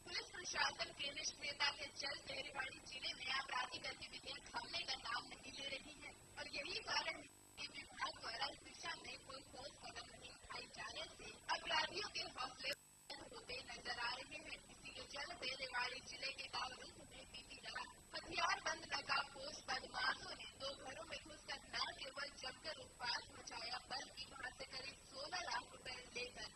पुलिस प्रशासन की निष्क्रियता के चलते रेवाड़ी जिले में आपराधिक गतिविधियां थमने का नाम नहीं ले रही हैं और यही कारण है कि विभाग द्वारा इस दिशा में कोई ठोस कदम नहीं उठाए जाने से अपराधियों के हौसले होते नजर आ रहे हैं। इसी के चलते रेवाड़ी जिले के बावजूद में बीती रात हथियारबंद नकाबपोश बदमाशों ने 2 घरों में घुसकर न केवल जमकर उत्पात मचाया, बल्कि वहां से करीब 16 लाख रुपए लेकर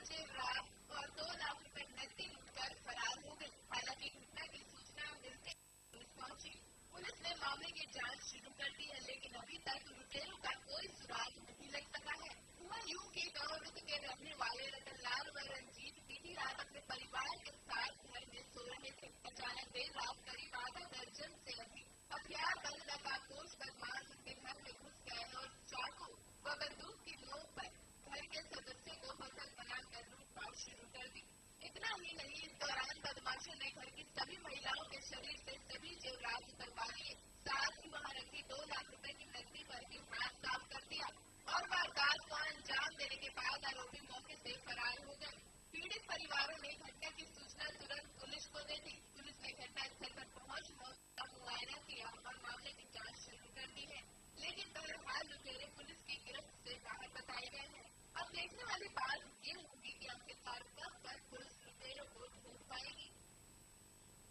जेवरात और 2 लाख रुपए नकदी लूटकर फरार हो गई। हालांकि घटना की सूचना मिलते पुलिस पहुंची। पुलिस ने मामले की जांच शुरू कर दी है, लेकिन अभी तक लुटेरों का कोई सुराग नहीं लग सका है। हुआ यूं कि गांव के रहने वाले रतनलाल व रंजीत बीती रात अपने परिवार के साथ घर में सो रहे थे। अचानक देर रात करीब आधा दर्जन से अधिक हथियारबंद नकाबपोश बदमाश उनके घर में घुस गए और चाकू व बंदूक की नोक पर घर के सदस्य को फसल बनाकर लूटपाट शुरू कर दी। इतना ही नहीं, इस दौरान बदमाशों ने घर की सभी महिलाओं के शरीर से सभी जेवरात उतरवा लिए, साथ ही वहां रखी 2 लाख रुपए की नकदी पर भी हाथ साफ कर दिया और वारदात को अंजाम देने के बाद आरोपी मौके से फरार हो गए। पीड़ित परिवारों ने घटना की सूचना तुरंत पुलिस को दे दी। पुलिस ने घटनास्थल पर पहुंच मौके का मुआयना किया और मामले की जांच शुरू कर दी है, लेकिन बहरहाल लुटेरे पुलिस की गिरफ्त से बाहर बताए गए हैं। अब देखने वाली बात ये होगी कि आखिरकार कब तक पुलिस लुटेरों को ढूंढ पाएगी।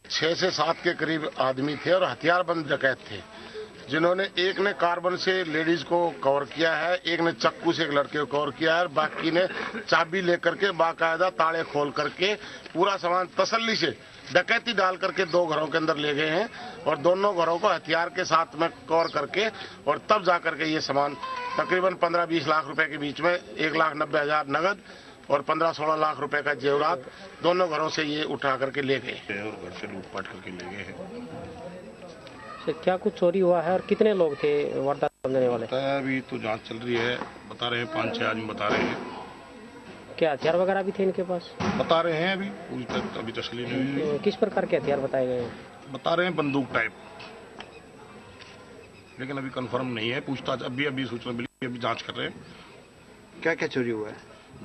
6 से 7 के करीब आदमी थे और हथियारबंद डकैत थे, जिन्होंने एक ने कार्बन से लेडीज को कवर किया है, एक ने चक्कू से एक लड़के को कवर किया है और बाकी ने चाबी लेकर के बाकायदा ताले खोल करके पूरा सामान तसल्ली से डकैती डाल करके 2 घरों के अंदर ले गए हैं और दोनों घरों को हथियार के साथ में कवर करके और तब जाकर के ये सामान तकरीबन 15-20 लाख रुपए के बीच में 1,90,000 नगद और 15-16 लाख रुपए का जेवरात दोनों घरों से ये उठा करके ले गए और घर से लूटपाट करके ले गए हैं। क्या कुछ चोरी हुआ है और कितने लोग थे वारदात करने वाले? अभी तो जांच चल रही है, बता रहे हैं 5-6 आदमी बता रहे हैं। क्या हथियार वगैरह भी थे इनके पास? बता रहे हैं अभी अभी तस्लीम नहीं हुई। किस प्रकार के हथियार बताए गए? बता रहे हैं बंदूक टाइप, लेकिन अभी कंफर्म नहीं है। पूछताछ अभी सूचना मिली, अभी जांच कर रहे हैं। क्या क्या चोरी हुआ है?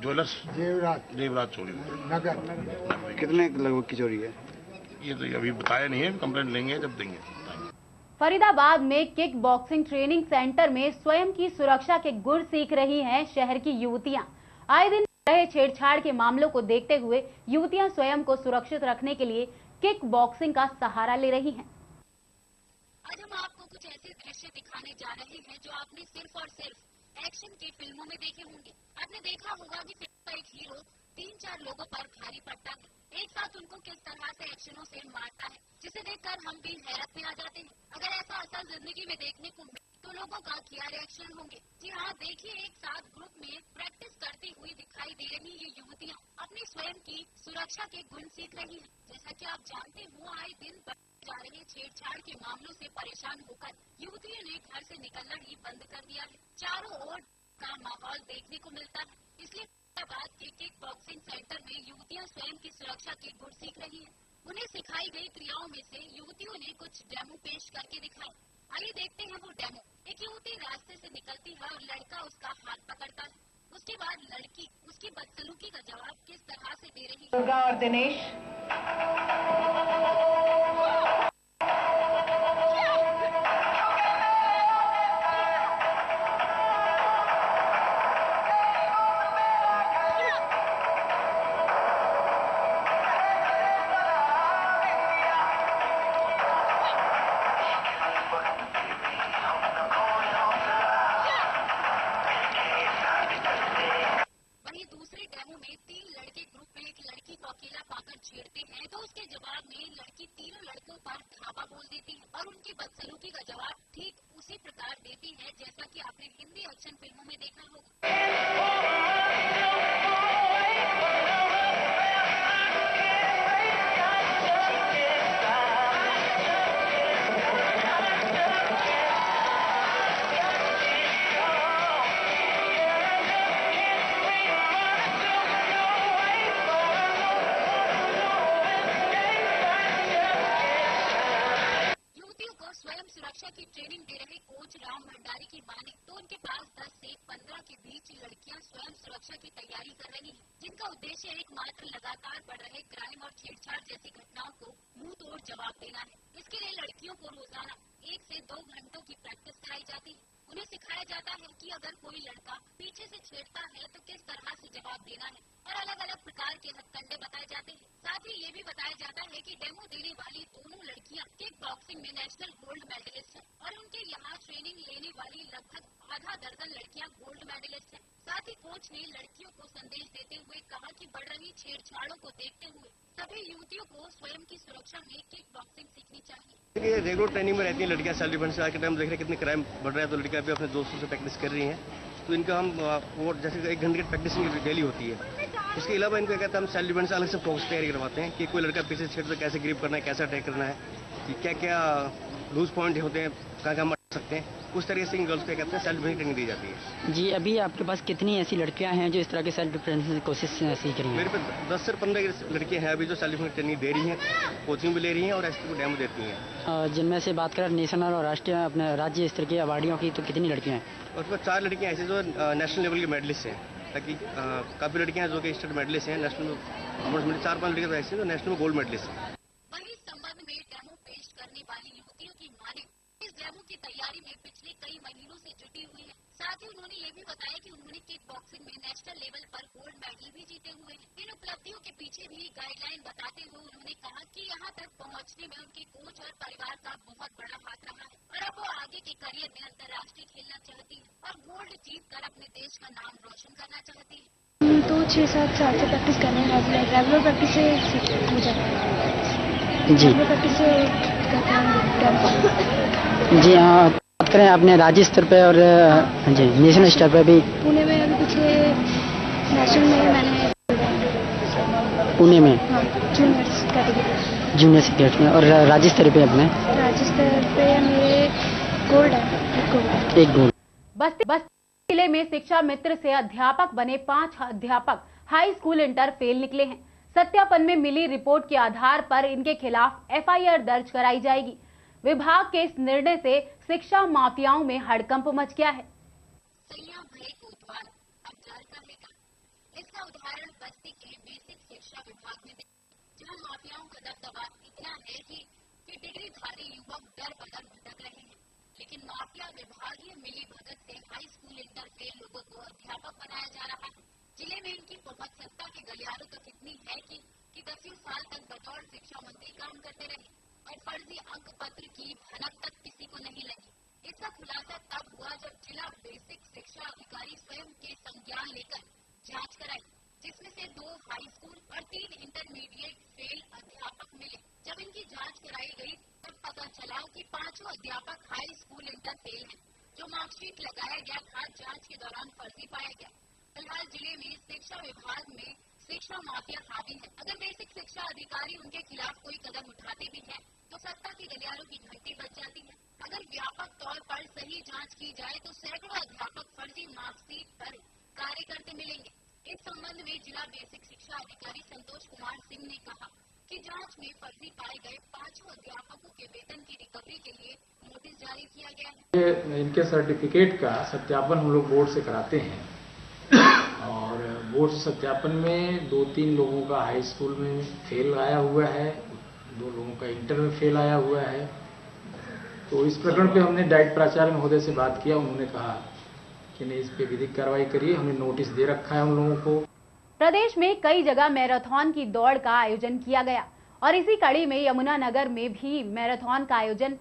ज्वेलर्स जेवरात चोरी हुआ है। नगद कितने लगभग की चोरी है? ये तो अभी बताया नहीं है, कंप्लेंट लेंगे जब देंगे। फरीदाबाद में किक बॉक्सिंग ट्रेनिंग सेंटर में स्वयं की सुरक्षा के गुर सीख रही हैं शहर की युवतियां। आए दिन रहे छेड़छाड़ के मामलों को देखते हुए युवतियां स्वयं को सुरक्षित रखने के लिए किक बॉक्सिंग का सहारा ले रही हैं। आज हम आपको कुछ ऐसे दृश्य दिखाने जा रहे हैं जो आपने सिर्फ और सिर्फ एक्शन की फिल्मों में देखे होंगे। आपने देखा होगा कि फिल्म का एक हीरो 3-4 लोगों पर भारी पड़ता है, एक साथ उनको किस तरह से एक्शनों से मारता है, जिसे देखकर हम भी हैरत में आ जाते हैं। अगर ऐसा असल जिंदगी में देखने को मिले तो लोगों का क्या रिएक्शन होंगे? जी हाँ, देखिए एक साथ ग्रुप में प्रैक्टिस करती हुई दिखाई दे रही ये युवतियाँ अपनी स्वयं की सुरक्षा के गुण सीख रही हैं। जैसा कि आप जानते हो, आए दिन बढ़ते जा रहे छेड़छाड़ के मामलों से परेशान होकर युवतियों ने घर से निकलना ही बंद कर दिया है। चारों ओर का माहौल देखने को मिलता है, इसलिए फरीदाबाद के किक बॉक्सिंग सेंटर में युवतियां स्वयं की सुरक्षा के गुण सीख रही हैं। उन्हें सिखाई गई क्रियाओं में से युवतियों ने कुछ डेमो पेश करके दिखाए। आइए देखते हैं वो डेमो। एक युवती रास्ते से निकलती है और लड़का उसका हाथ पकड़ता है। उसके बाद लड़की उसकी बदसलूकी का जवाब किस तरह से दे रही है। दुर्गा और दिनेश की ट्रेनिंग दे रहे कोच राम भंडारी की माने तो उनके पास 10 से 15 के बीच लड़कियां स्वयं सुरक्षा की तैयारी कर रही हैं, जिनका उद्देश्य एकमात्र लगातार बढ़ रहे क्राइम और छेड़छाड़ जैसी घटनाओं को मुंह तोड़ जवाब देना है। इसके लिए लड़कियों को रोजाना 1 से 2 घंटों की प्रैक्टिस कराई जाती है। उन्हें सिखाया जाता है कि अगर कोई लड़का पीछे से छेड़ता है तो किस तरह से जवाब देना है और अलग अलग प्रकार के हथकंडे बताए जाते हैं। साथ ही ये भी बताया जाता है कि डेमो देने वाली दोनों लड़कियां किक बॉक्सिंग में नेशनल गोल्ड मेडलिस्ट हैं और उनके यहाँ ट्रेनिंग लेने वाली लगभग आधा दर्जन लड़कियां गोल्ड मेडलिस्ट हैं। साथ ही कोच ने लड़कियों को संदेश देते हुए कहा कि बढ़ रही छेड़छाड़ों को देखते हुए सभी युवतियों को स्वयं की सुरक्षा में किक बॉक्सिंग सीखनी चाहिए। ये रेगुलर ट्रेनिंग में रहती हैं लड़कियां, सेल्फ डिफेंस आज के टाइम देख रहे हैं कितने क्राइम बढ़ रहा है, तो लड़कियां भी अपने दोस्तों से प्रैक्टिस कर रही हैं। तो इनका हम वो जैसे 1 घंटे की प्रैक्टिसिंग डेली होती है। इसके अलावा इनको कहते हैं हम सेल्फ डिफेंस अलग से फोकस तैयारी करवाते हैं कि कोई लड़का पीछे छेड़ तो कैसे ग्रिप करना है, कैसे अटैक करना है, कि क्या क्या लूज पॉइंट होते हैं, कहाँ कहाँ अटक सकते हैं, उस तरीके से इन गर्ल्स को कहते हैं सेल्फ डिफेंस ट्रेनिंग दी जाती है। जी, अभी आपके पास कितनी ऐसी लड़कियां हैं जो इस तरह के सेल्फ डिफेंस की कोशिश सीख रही हैं? मेरे पे 10 से 15 लड़कियां हैं अभी जो सेल्फ डिफेंस ट्रेनिंग दे रही हैं, कोचिंग भी ले रही हैं और एसपी को डेमो देती हैं। जिनमें से बात करें नेशनल और राष्ट्रीय अपने राज्य स्तर की अवार्डियों की, तो कितनी लड़कियां हैं? और उसमें 4 लड़कियां ऐसी जो नेशनल लेवल के मेडलिस्ट हैं, ताकि काफी लड़कियां जो कि स्टेट मेडलिस्ट हैं, नेशनल में 4-5 लड़कियां ऐसी जो नेशनल में गोल्ड मेडलिस्ट हैं। वहीं इस संबंध में डेमो पेश करने वाली युवतियों की माने इस डेमो की तैयारी में पिछले कई महीनों से जुटी हुई है। साथ ही उन्होंने ये भी बताया कि उन्होंने किक बॉक्सिंग में नेशनल लेवल पर गोल्ड मेडल भी जीते हुए हैं। इन उपलब्धियों के पीछे भी गाइडलाइन बताते हुए उन्होंने कहा कि यहाँ तक पहुँचने में उनके कोच और परिवार का बहुत बड़ा हाथ रहा है और अब वो आगे के करियर में अंतर्राष्ट्रीय खेलना चाहती है और गोल्ड जीत कर अपने देश का नाम रोशन करना चाहती है। तो 6-7 साल से प्रैक्टिस कर रहे हैं, रेगुलर प्रैक्टिस से हो जाता है। जी, रेगुलर प्रैक्टिस से जी हाँ, बात करें अपने राज्य स्तर पे और जी नेशनल स्तर पे भी पुणे में अभी पिछले नेशनल में मैंने पुणे में हाँ, जूनियर कैटेगरी। जूनियर सीक्रेट में। और राज्य स्तर पे अपने राज्य स्तर पे मेरे गोल्ड है, एक गोल्ड। बस्ती जिले में शिक्षा मित्र से अध्यापक बने 5 अध्यापक हाई स्कूल इंटर फेल निकले हैं। सत्यापन में मिली रिपोर्ट के आधार पर इनके खिलाफ एफआईआर दर्ज कराई जाएगी। विभाग के इस निर्णय से शिक्षा माफियाओं में हड़कंप मच गया है। इसका उदाहरण बस्ती के बेसिक शिक्षा विभाग में जहां माफियाओं का दबदबा इतना है कि डिग्रीधारी युवक दर बदर भटक रहे हैं, लेकिन माफिया विभागीय मिली भगत से हाई स्कूल इंटर फेल लोगों को अध्यापक बनाया जा रहा है। जिले में इनकी पहुंच सत्ता के गलियारों तक इतनी है कि 10 साल तक बतौर शिक्षा मंत्री काम करते रहे और फर्जी अंक पत्र की भनक तक किसी को नहीं लगी। इसका खुलासा तब हुआ जब जिला बेसिक शिक्षा अधिकारी स्वयं के संज्ञान लेकर जांच कराई, जिसमें से 2 हाई स्कूल और 3 इंटरमीडिएट फेल अध्यापक मिले। जब इनकी जांच कराई गई तब पता चला कि 5 अध्यापक हाई स्कूल इंटर फेल हैं। जो मार्कशीट लगाया गया था जांच के दौरान फर्जी पाया गया। फिलहाल जिले में शिक्षा विभाग में शिक्षा माफिया हावी है। अगर बेसिक शिक्षा अधिकारी उनके खिलाफ कोई कदम उठाते भी हैं, तो सत्ता के गलियारों की घंटी बज जाती है। अगर व्यापक तौर पर सही जांच की जाए तो सैकड़ों अध्यापक फर्जी मार्कशीट पर कार्य करते मिलेंगे। इस संबंध में जिला बेसिक शिक्षा अधिकारी संतोष कुमार सिंह ने कहा कि जांच में फर्जी पाए गए 5 अध्यापकों के वेतन की रिकवरी के लिए नोटिस जारी किया गया है। इनके सर्टिफिकेट का सत्यापन हम लोग बोर्ड से कराते हैं और बोर्ड सत्यापन में 2-3 लोगों का हाई स्कूल में फेल आया हुआ है, 2 लोगों का इंटर में फेल आया हुआ है। तो इस प्रकरण पे हमने डाइट प्राचार्य महोदय से बात किया। उन्होंने कहा कि नहीं, इस पे विधिक कार्रवाई करिए। हमने नोटिस दे रखा है उन लोगों को। प्रदेश में कई जगह मैराथन की दौड़ का आयोजन किया गया और इसी कड़ी में यमुनानगर में भी मैराथन का आयोजन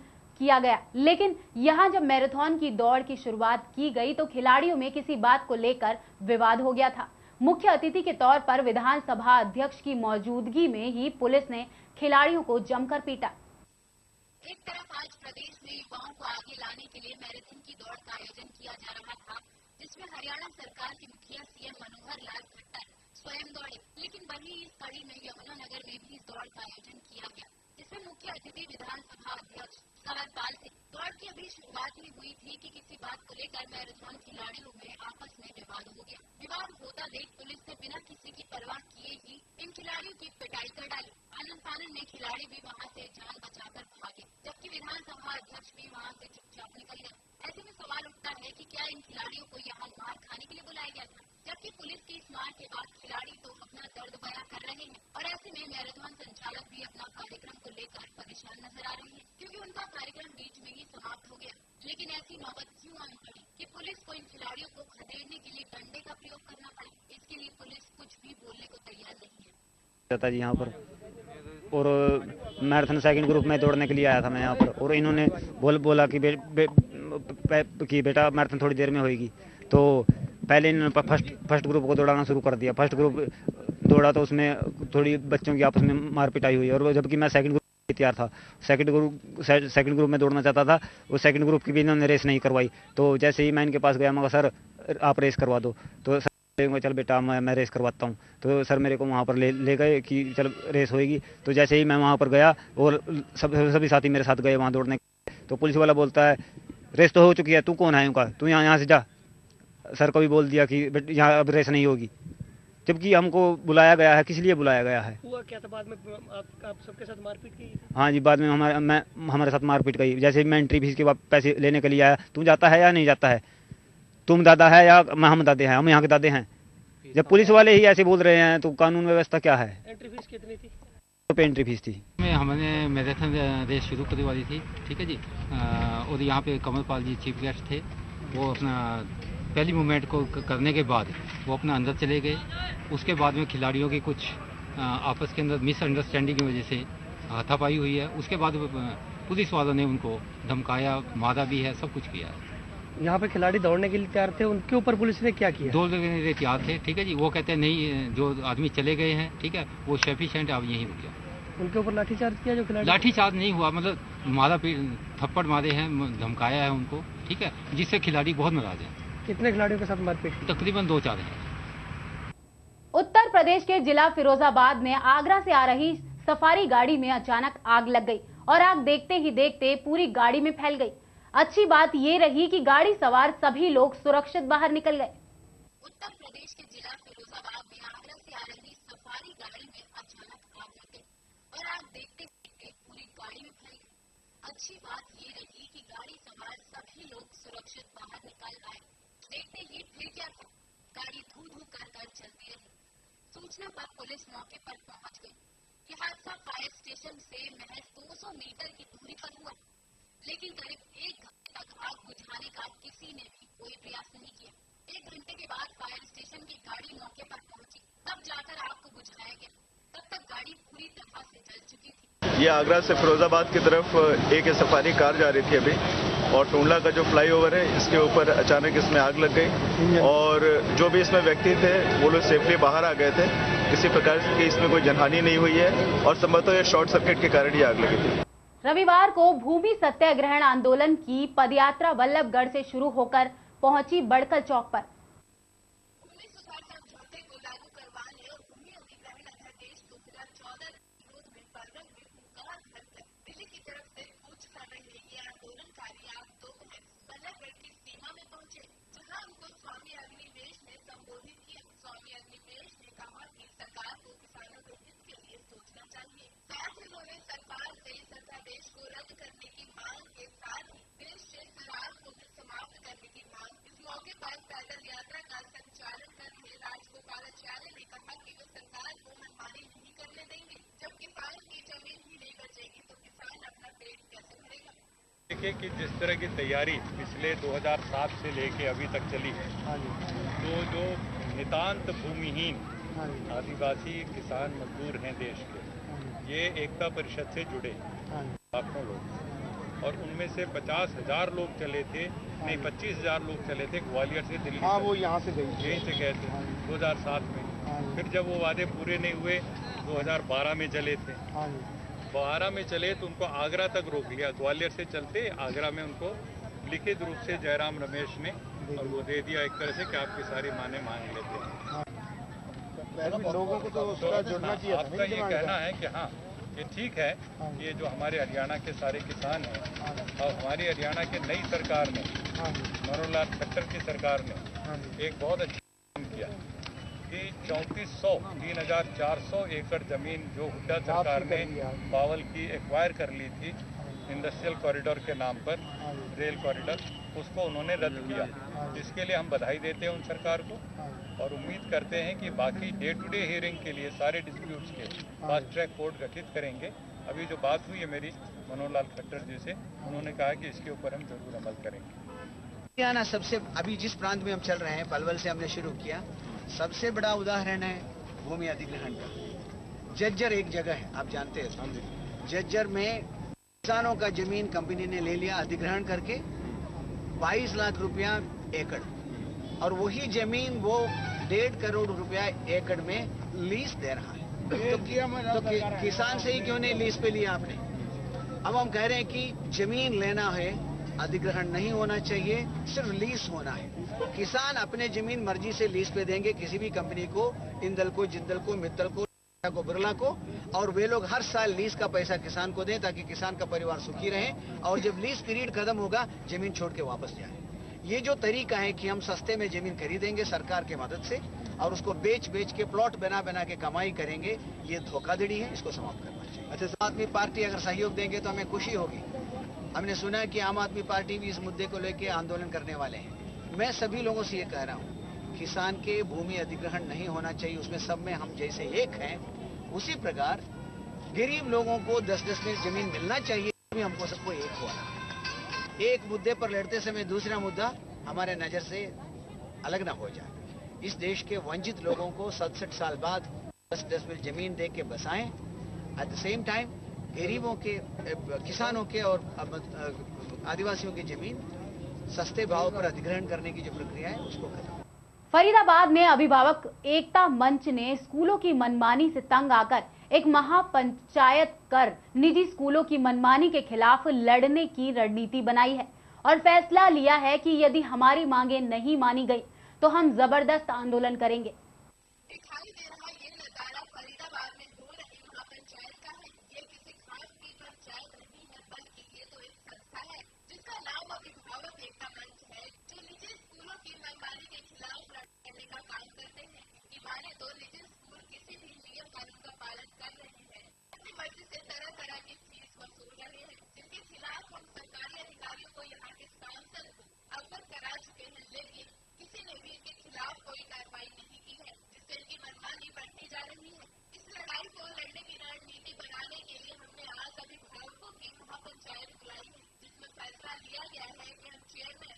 किया गया। लेकिन यहां जब मैराथन की दौड़ की शुरुआत की गई तो खिलाड़ियों में किसी बात को लेकर विवाद हो गया था। मुख्य अतिथि के तौर पर विधानसभा अध्यक्ष की मौजूदगी में ही पुलिस ने खिलाड़ियों को जमकर पीटा। एक तरफ आज प्रदेश में युवाओं को आगे लाने के लिए मैराथन की दौड़ का आयोजन किया जा रहा था, जिसमें हरियाणा सरकार के मुखिया सीएम मनोहर लाल खट्टर स्वयं दौड़े। लेकिन वहीं इस कड़ी में यमुनानगर में भी इस दौड़ का आयोजन किया गया, जिसमें मुख्य अतिथि विधानसभा अध्यक्ष कंवरपाल थे। दौड़ की अभी शुरुआत ही हुई थी कि किसी बात को लेकर मैराथन खिलाड़ियों में आपस में विवाद हो गया। विवाद होता देख पुलिस ने बिना किसी की परवाह किए ही इन खिलाड़ियों की पिटाई कर डाली। आनंद फानन में खिलाड़ी भी वहां से जान बचाकर भागे, जबकि विधानसभा अध्यक्ष भी वहां से चुपचाप निकल गए। ऐसे में सवाल उठता है कि क्या इन खिलाड़ियों को यहाँ मार खाने के लिए बुलाया गया था, जबकि पुलिस की इस मार के बाद खिलाड़ी तो अपना दर्द बयां कर रहे हैं और ऐसे में मैराथन संचालक भी अपना कार्यक्रम को लेकर परेशान नजर आ रही है, क्योंकि उनका कार्यक्रम बीच में ही समाप्त हो गया। लेकिन ऐसी नौबत क्यों आनी पड़ी कि पुलिस को इन खिलाड़ियों को खदेड़ने के लिए डंडे का प्रयोग करना पड़े? इसके लिए पुलिस कुछ भी बोलने को तैयार नहीं है। जी यहाँ पर और मैराथन सेकंड ग्रुप में दौड़ने के लिए आया था मैं यहाँ पर, और इन्होंने बोला कि बेटा मैराथन थोड़ी देर में होगी। तो पहले इन्होंने फर्स्ट ग्रुप को दौड़ाना शुरू कर दिया। फर्स्ट ग्रुप दौड़ा तो उसमें थोड़ी बच्चों की आपस में मार पिटाई हुई, और जबकि मैं सेकंड ग्रुप तैयार था, सेकंड ग्रुप में दौड़ना चाहता था। वो सेकंड ग्रुप की भी इन्होंने रेस नहीं करवाई। तो जैसे ही मैं इनके पास गया, मैं सर आप रेस करवा दो, तो चल बेटा मैं रेस करवाता हूँ। तो सर मेरे को वहाँ पर ले गए कि चल रेस होएगी। तो जैसे ही मैं वहाँ पर गया और सभी साथी मेरे साथ गए वहाँ दौड़ने, तो पुलिस वाला बोलता है रेस तो हो चुकी है, तू कौन है उनका, तू यहाँ से जा। सर को भी बोल दिया कि यहाँ अब रेस नहीं होगी, जबकि हमको बुलाया गया है। किस लिए बुलाया गया है? हुआ क्या था बाद में? आप सबके साथ मारपीट की? हाँ जी, बाद में हमारे साथ मारपीट गई। जैसे मैं एंट्री फीस के बाद पैसे लेने के लिए आया, तू जाता है या नहीं जाता है, तुम दादा है या हम दादे हैं, हम यहाँ के दादे हैं। जब पुलिस वाले ही ऐसे बोल रहे हैं तो कानून व्यवस्था क्या है? एंट्री फीस कितनी थी? एंट्री फीस थी। हमने मैराथन रेस शुरू करने वाली थी, ठीक है जी। और यहाँ पे कंवरपाल जी चीफ गेस्ट थे। वो अपना पहली मूवमेंट को करने के बाद वो अपना अंदर चले गए। उसके बाद में खिलाड़ियों की कुछ आपस के अंदर मिसअंडरस्टैंडिंग की वजह से हाथापाई हुई है। उसके बाद पुलिस वालों ने उनको धमकाया, मारा भी है, सब कुछ किया है। यहाँ पे खिलाड़ी दौड़ने के लिए तैयार थे, उनके ऊपर पुलिस ने क्या किया? दौड़ने के लिए तैयार थे, ठीक है जी। वो कहते हैं नहीं, जो आदमी चले गए हैं, ठीक है, वो सफिशिएंट, आप यहीं रुक जाओ। उनके ऊपर लाठीचार्ज किया? जो खिलाड़ी लाठीचार्ज नहीं हुआ, मतलब मारा थप्पड़ मारे हैं, धमकाया है उनको, ठीक है, जिससे खिलाड़ी बहुत नाराज है। कितने खिलाड़ियों के साथ मारपीट? तकरीबन 2-4 हैं। उत्तर प्रदेश के जिला फिरोजाबाद में आगरा से आ रही सफारी गाड़ी में अचानक आग लग गई और आग देखते ही देखते पूरी गाड़ी में फैल गई। अच्छी बात ये रही कि गाड़ी सवार सभी लोग सुरक्षित बाहर निकल गए। उत्तर प्रदेश के जिला फिरोजाबाद में आगरा से आ रही सफारी गाड़ी में अचानक आग लग गई और आग देखते देखते पूरी गाड़ी में फैल गई। अच्छी बात ये रही कि गाड़ी सवार सभी लोग सुरक्षित बाहर निकल आए। देखते ही फिर क्या था, गाड़ी धू धू कर चलती रही। सूचना पर पुलिस मौके पर पहुंच गई। ये हादसा फायर स्टेशन से महज 200 मीटर की दूरी पर हुआ, लेकिन करीब 1 घंटे तक आग बुझाने का किसी ने भी कोई प्रयास नहीं किया। 1 घंटे के बाद फायर स्टेशन की गाड़ी मौके पर पहुंची, तब जाकर आग को बुझाया गया। तब तक गाड़ी पूरी तरह से जल चुकी थी। ये आगरा से फिरोजाबाद की तरफ एक सफारी कार जा रही थी अभी, और टूंडला का जो फ्लाईओवर है इसके ऊपर अचानक इसमें आग लग गई और जो भी इसमें व्यक्ति थे वो लोग सेफली बाहर आ गए थे। किसी प्रकार की इसमें कोई जनहानि नहीं हुई है और संभवतः ये शॉर्ट सर्किट के कारण ये आग लगी थी। रविवार को भूमि सत्याग्रहण आंदोलन की पदयात्रा वल्लभगढ़ से शुरू होकर पहुंची बड़कल चौक पर। कि जिस तरह की तैयारी पिछले 2007 से लेके अभी तक चली है, तो जो नितांत भूमिहीन आदिवासी किसान मजदूर हैं देश के, ये एकता परिषद से जुड़े लाखों लोग, और उनमें से 50,000 लोग चले थे, नहीं 25,000 लोग चले थे ग्वालियर से दिल्ली। हाँ, वो यहाँ से गई, यहीं से गए थे 2007 में। फिर जब वो वादे पूरे नहीं हुए 2012 में चले थे। 12 में चले तो उनको आगरा तक रोक लिया। ग्वालियर से चलते आगरा में उनको लिखित रूप से जयराम रमेश ने और वो दे दिया एक तरह से कि आपकी सारी माने मान लेते हैं। लोगों को तो उसका जुड़ना चाहिए। आपका ये कहना है कि हाँ ये ठीक है, ये जो हमारे हरियाणा के सारे किसान हैं और हमारी हरियाणा के नई सरकार ने, मनोहर लाल खट्टर की सरकार ने एक बहुत अच्छा काम किया कि 3,400 एकड़ जमीन जो हुड्डा सरकार ने बावल की एक्वायर कर ली थी इंडस्ट्रियल कॉरिडोर के नाम पर, रेल कॉरिडोर, उसको उन्होंने रद्द किया। इसके लिए हम बधाई देते हैं उन सरकार को और उम्मीद करते हैं कि बाकी डे टू डे हियरिंग के लिए सारे डिस्प्यूट्स के फास्ट ट्रैक कोर्ट गठित करेंगे। अभी जो बात हुई है मेरी मनोहर लाल खट्टर जी से, उन्होंने कहा कि इसके ऊपर हम जरूर अमल करेंगे। हरियाणा सबसे, अभी जिस प्रांत में हम चल रहे हैं, पलवल से हमने शुरू किया, सबसे बड़ा उदाहरण है भूमि अधिग्रहण का। जज्जर एक जगह है, आप जानते हैं, जज्जर में किसानों का जमीन कंपनी ने ले लिया अधिग्रहण करके 22 लाख रुपया एकड़, और वही जमीन वो 1.5 करोड़ रुपया एकड़ में लीज दे रहा है। तो किसान से ही क्यों नहीं लीज पे लिया आपने? अब हम कह रहे हैं कि जमीन लेना है, अधिग्रहण नहीं होना चाहिए, सिर्फ लीज होना है। किसान अपने जमीन मर्जी से लीज पे देंगे किसी भी कंपनी को, इंदल को, जिंदल को, मित्तल को, बिरला को, और वे लोग हर साल लीज का पैसा किसान को दें ताकि किसान का परिवार सुखी रहे, और जब लीज पीरियड खत्म होगा जमीन छोड़ के वापस जाए। ये जो तरीका है कि हम सस्ते में जमीन खरीदेंगे सरकार के मदद से और उसको बेच के प्लॉट बना के कमाई करेंगे, ये धोखाधड़ी है, इसको समाप्त करना चाहिए। अच्छा, आम आदमी पार्टी अगर सहयोग देंगे तो हमें खुशी होगी। हमने सुना कि आम आदमी पार्टी भी इस मुद्दे को लेकर आंदोलन करने वाले हैं। मैं सभी लोगों से ये कह रहा हूँ, किसान के भूमि अधिग्रहण नहीं होना चाहिए, उसमें सब में हम जैसे एक हैं, उसी प्रकार गरीब लोगों को 10-10 में जमीन मिलना चाहिए, भी हमको सबको एक होना। एक मुद्दे पर लड़ते समय दूसरा मुद्दा हमारे नजर से अलग ना हो जाए। इस देश के वंचित लोगों को 67 साल बाद 10-10 में जमीन दे के बसाएं। एट द सेम टाइम गरीबों के, किसानों के और आदिवासियों की जमीन सस्ते भाव पर अधिग्रहण करने की जो प्रक्रिया है उसको खत्म। फरीदाबाद में अभिभावक एकता मंच ने स्कूलों की मनमानी से तंग आकर एक महापंचायत कर निजी स्कूलों की मनमानी के खिलाफ लड़ने की रणनीति बनाई है और फैसला लिया है कि यदि हमारी मांगे नहीं मानी गई तो हम जबरदस्त आंदोलन करेंगे। दिखाई दे रहा ये नजारा फरीदाबाद में हो रही महापंचायत का है। ये किसी खास की पंचायत नहीं है, बल्कि ये तो एक संस्था है जिसका नाम अभिभावक एकता मंच है, जो निजी स्कूलों की मनमानी के खिलाफ लड़ने का काम करते हैं। इनकी माने तो निजी स्कूल किसी भी नियम कानून का पालन कर रहे हैं, अपनी मर्जी से तरह तरह की फीस वसूल रहे हैं, जिनके खिलाफ हम सरकारी अधिकारियों को यहाँ के सांसद को अवगत करा चुके हैं, लेकिन किसी ने भी इनके खिलाफ कोई कार्रवाई नहीं की है, जिससे इनकी मनमानी बढ़ती जा रही है। इस लड़ाई को लड़ने की रणनीति बनाने के लिए हमने आज अभिभावकों की महापंचायत बुलाई है, जिसमें फैसला लिया गया है कि हम चेयरमैन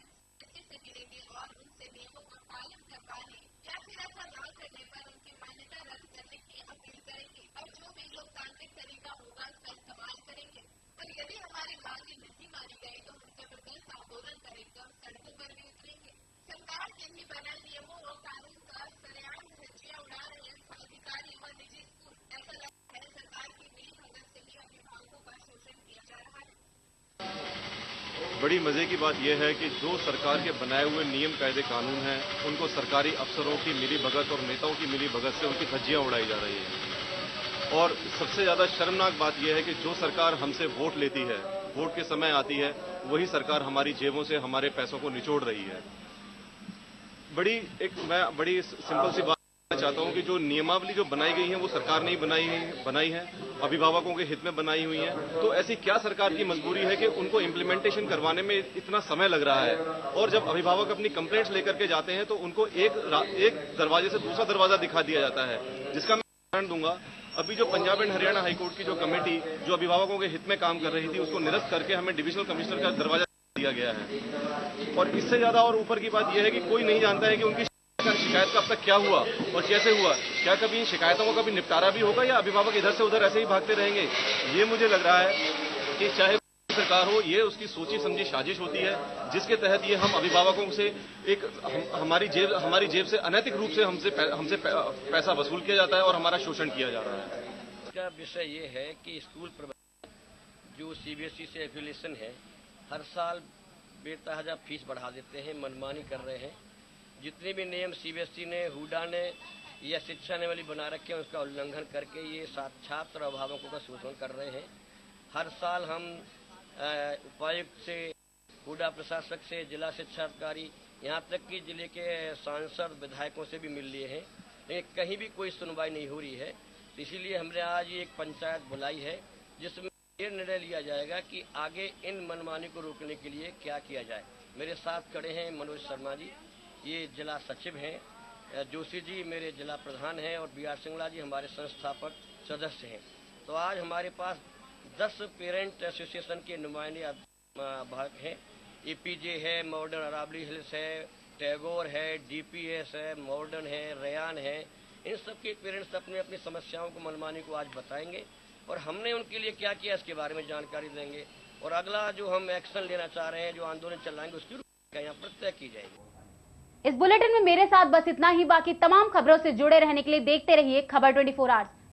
से मिलेंगे और उनसे नियमों का पालन करवाने या फिर ऐसा न करने पर उनकी मान्यता रद्द करने की अपील करेंगे और जो भी लोकतांत्रिक तरीका होगा उसका इस्तेमाल करेंगे। और यदि हमारी मांगे नहीं मानी गई तो हम जबरदस्त आंदोलन करेंगे और सड़कों पर भी उतरेंगे। सरकार के ही बने नियमों और कानून का सरेआम धज्जियां उड़ा रहे हैं अधिकारी व निजी स्कूल। ऐसा लगता है सरकार की मिली भगत से ही अभिभावकों का शोषण किया जा रहा है। बड़ी मजे की बात यह है कि जो सरकार के बनाए हुए नियम कायदे कानून हैं, उनको सरकारी अफसरों की मिली भगत और नेताओं की मिली भगत से उनकी धज्जियां उड़ाई जा रही है। और सबसे ज्यादा शर्मनाक बात यह है कि जो सरकार हमसे वोट लेती है, वोट के समय आती है, वही सरकार हमारी जेबों से हमारे पैसों को निचोड़ रही है। मैं बड़ी सिंपल सी बात चाहता हूं कि जो नियमावली जो बनाई गई है वो सरकार ने ही बनाई है, अभिभावकों के हित में बनाई हुई है। तो ऐसी क्या सरकार की मजबूरी है कि उनको इम्प्लीमेंटेशन करवाने में इतना समय लग रहा है। और जब अभिभावक अपनी कंप्लेंट्स लेकर के जाते हैं तो उनको एक दरवाजे से दूसरा दरवाजा दिखा दिया जाता है, जिसका मैं उदाहरण दूंगा। अभी जो पंजाब एंड हरियाणा हाईकोर्ट की जो कमेटी जो अभिभावकों के हित में काम कर रही थी, उसको निरस्त करके हमें डिविजनल कमिश्नर का दरवाजा दिया गया है। और इससे ज्यादा और ऊपर की बात यह है कि कोई नहीं जानता है कि उनकी शिकायत का अब तक क्या हुआ और कैसे हुआ। क्या कभी इन शिकायतों का कभी निपटारा भी होगा या अभिभावक इधर से उधर ऐसे ही भागते रहेंगे। ये मुझे लग रहा है कि चाहे सरकार हो, ये उसकी सोची समझी साजिश होती है, जिसके तहत ये हम अभिभावकों से हमारी जेब से अनैतिक रूप से हमसे पैसा वसूल किया जाता है और हमारा शोषण किया जा रहा है। इसका विषय ये है कि स्कूल प्रबंधन जो सीबीएसई से एफिलिएशन है, हर साल बेतहाजा फीस बढ़ा देते हैं, मनमानी कर रहे हैं। जितने भी नियम सीबीएसई ने, हुडा ने या शिक्षा ने वाली बना रखे हैं, उसका उल्लंघन करके ये छात्र अभिभावकों का शोषण कर रहे हैं। हर साल हम उपायुक्त से, हुडा प्रशासक से, जिला शिक्षा अधिकारी, यहाँ तक कि जिले के सांसद विधायकों से भी मिल लिए हैं, लेकिन कहीं भी कोई सुनवाई नहीं हो रही है। तो इसीलिए हमने आज एक पंचायत बुलाई है, जिसमें ये निर्णय लिया जाएगा कि आगे इन मनमानी को रोकने के लिए क्या किया जाए। मेरे साथ खड़े हैं मनोज शर्मा जी, ये जिला सचिव हैं, जोशी जी मेरे जिला प्रधान हैं और बी आर सिंगला जी हमारे संस्थापक सदस्य हैं। तो आज हमारे पास 10 पेरेंट एसोसिएशन के नुमाइंदे भाग हैं। एपीजे है, मॉडर्न अरावली हिल्स है, टैगोर है, डीपीएस है, मॉडर्न है, रेयान है। इन सब के पेरेंट्स अपनी अपनी समस्याओं को, मनमानी को आज बताएंगे और हमने उनके लिए क्या किया इसके बारे में जानकारी देंगे। और अगला जो हम एक्शन लेना चाह रहे हैं, जो आंदोलन चलाएंगे, उसकी रूपरेखा यहाँ पर तय की जाएगी। इस बुलेटिन में मेरे साथ बस इतना ही। बाकी तमाम खबरों से जुड़े रहने के लिए देखते रहिए खबर 24 आवर्स।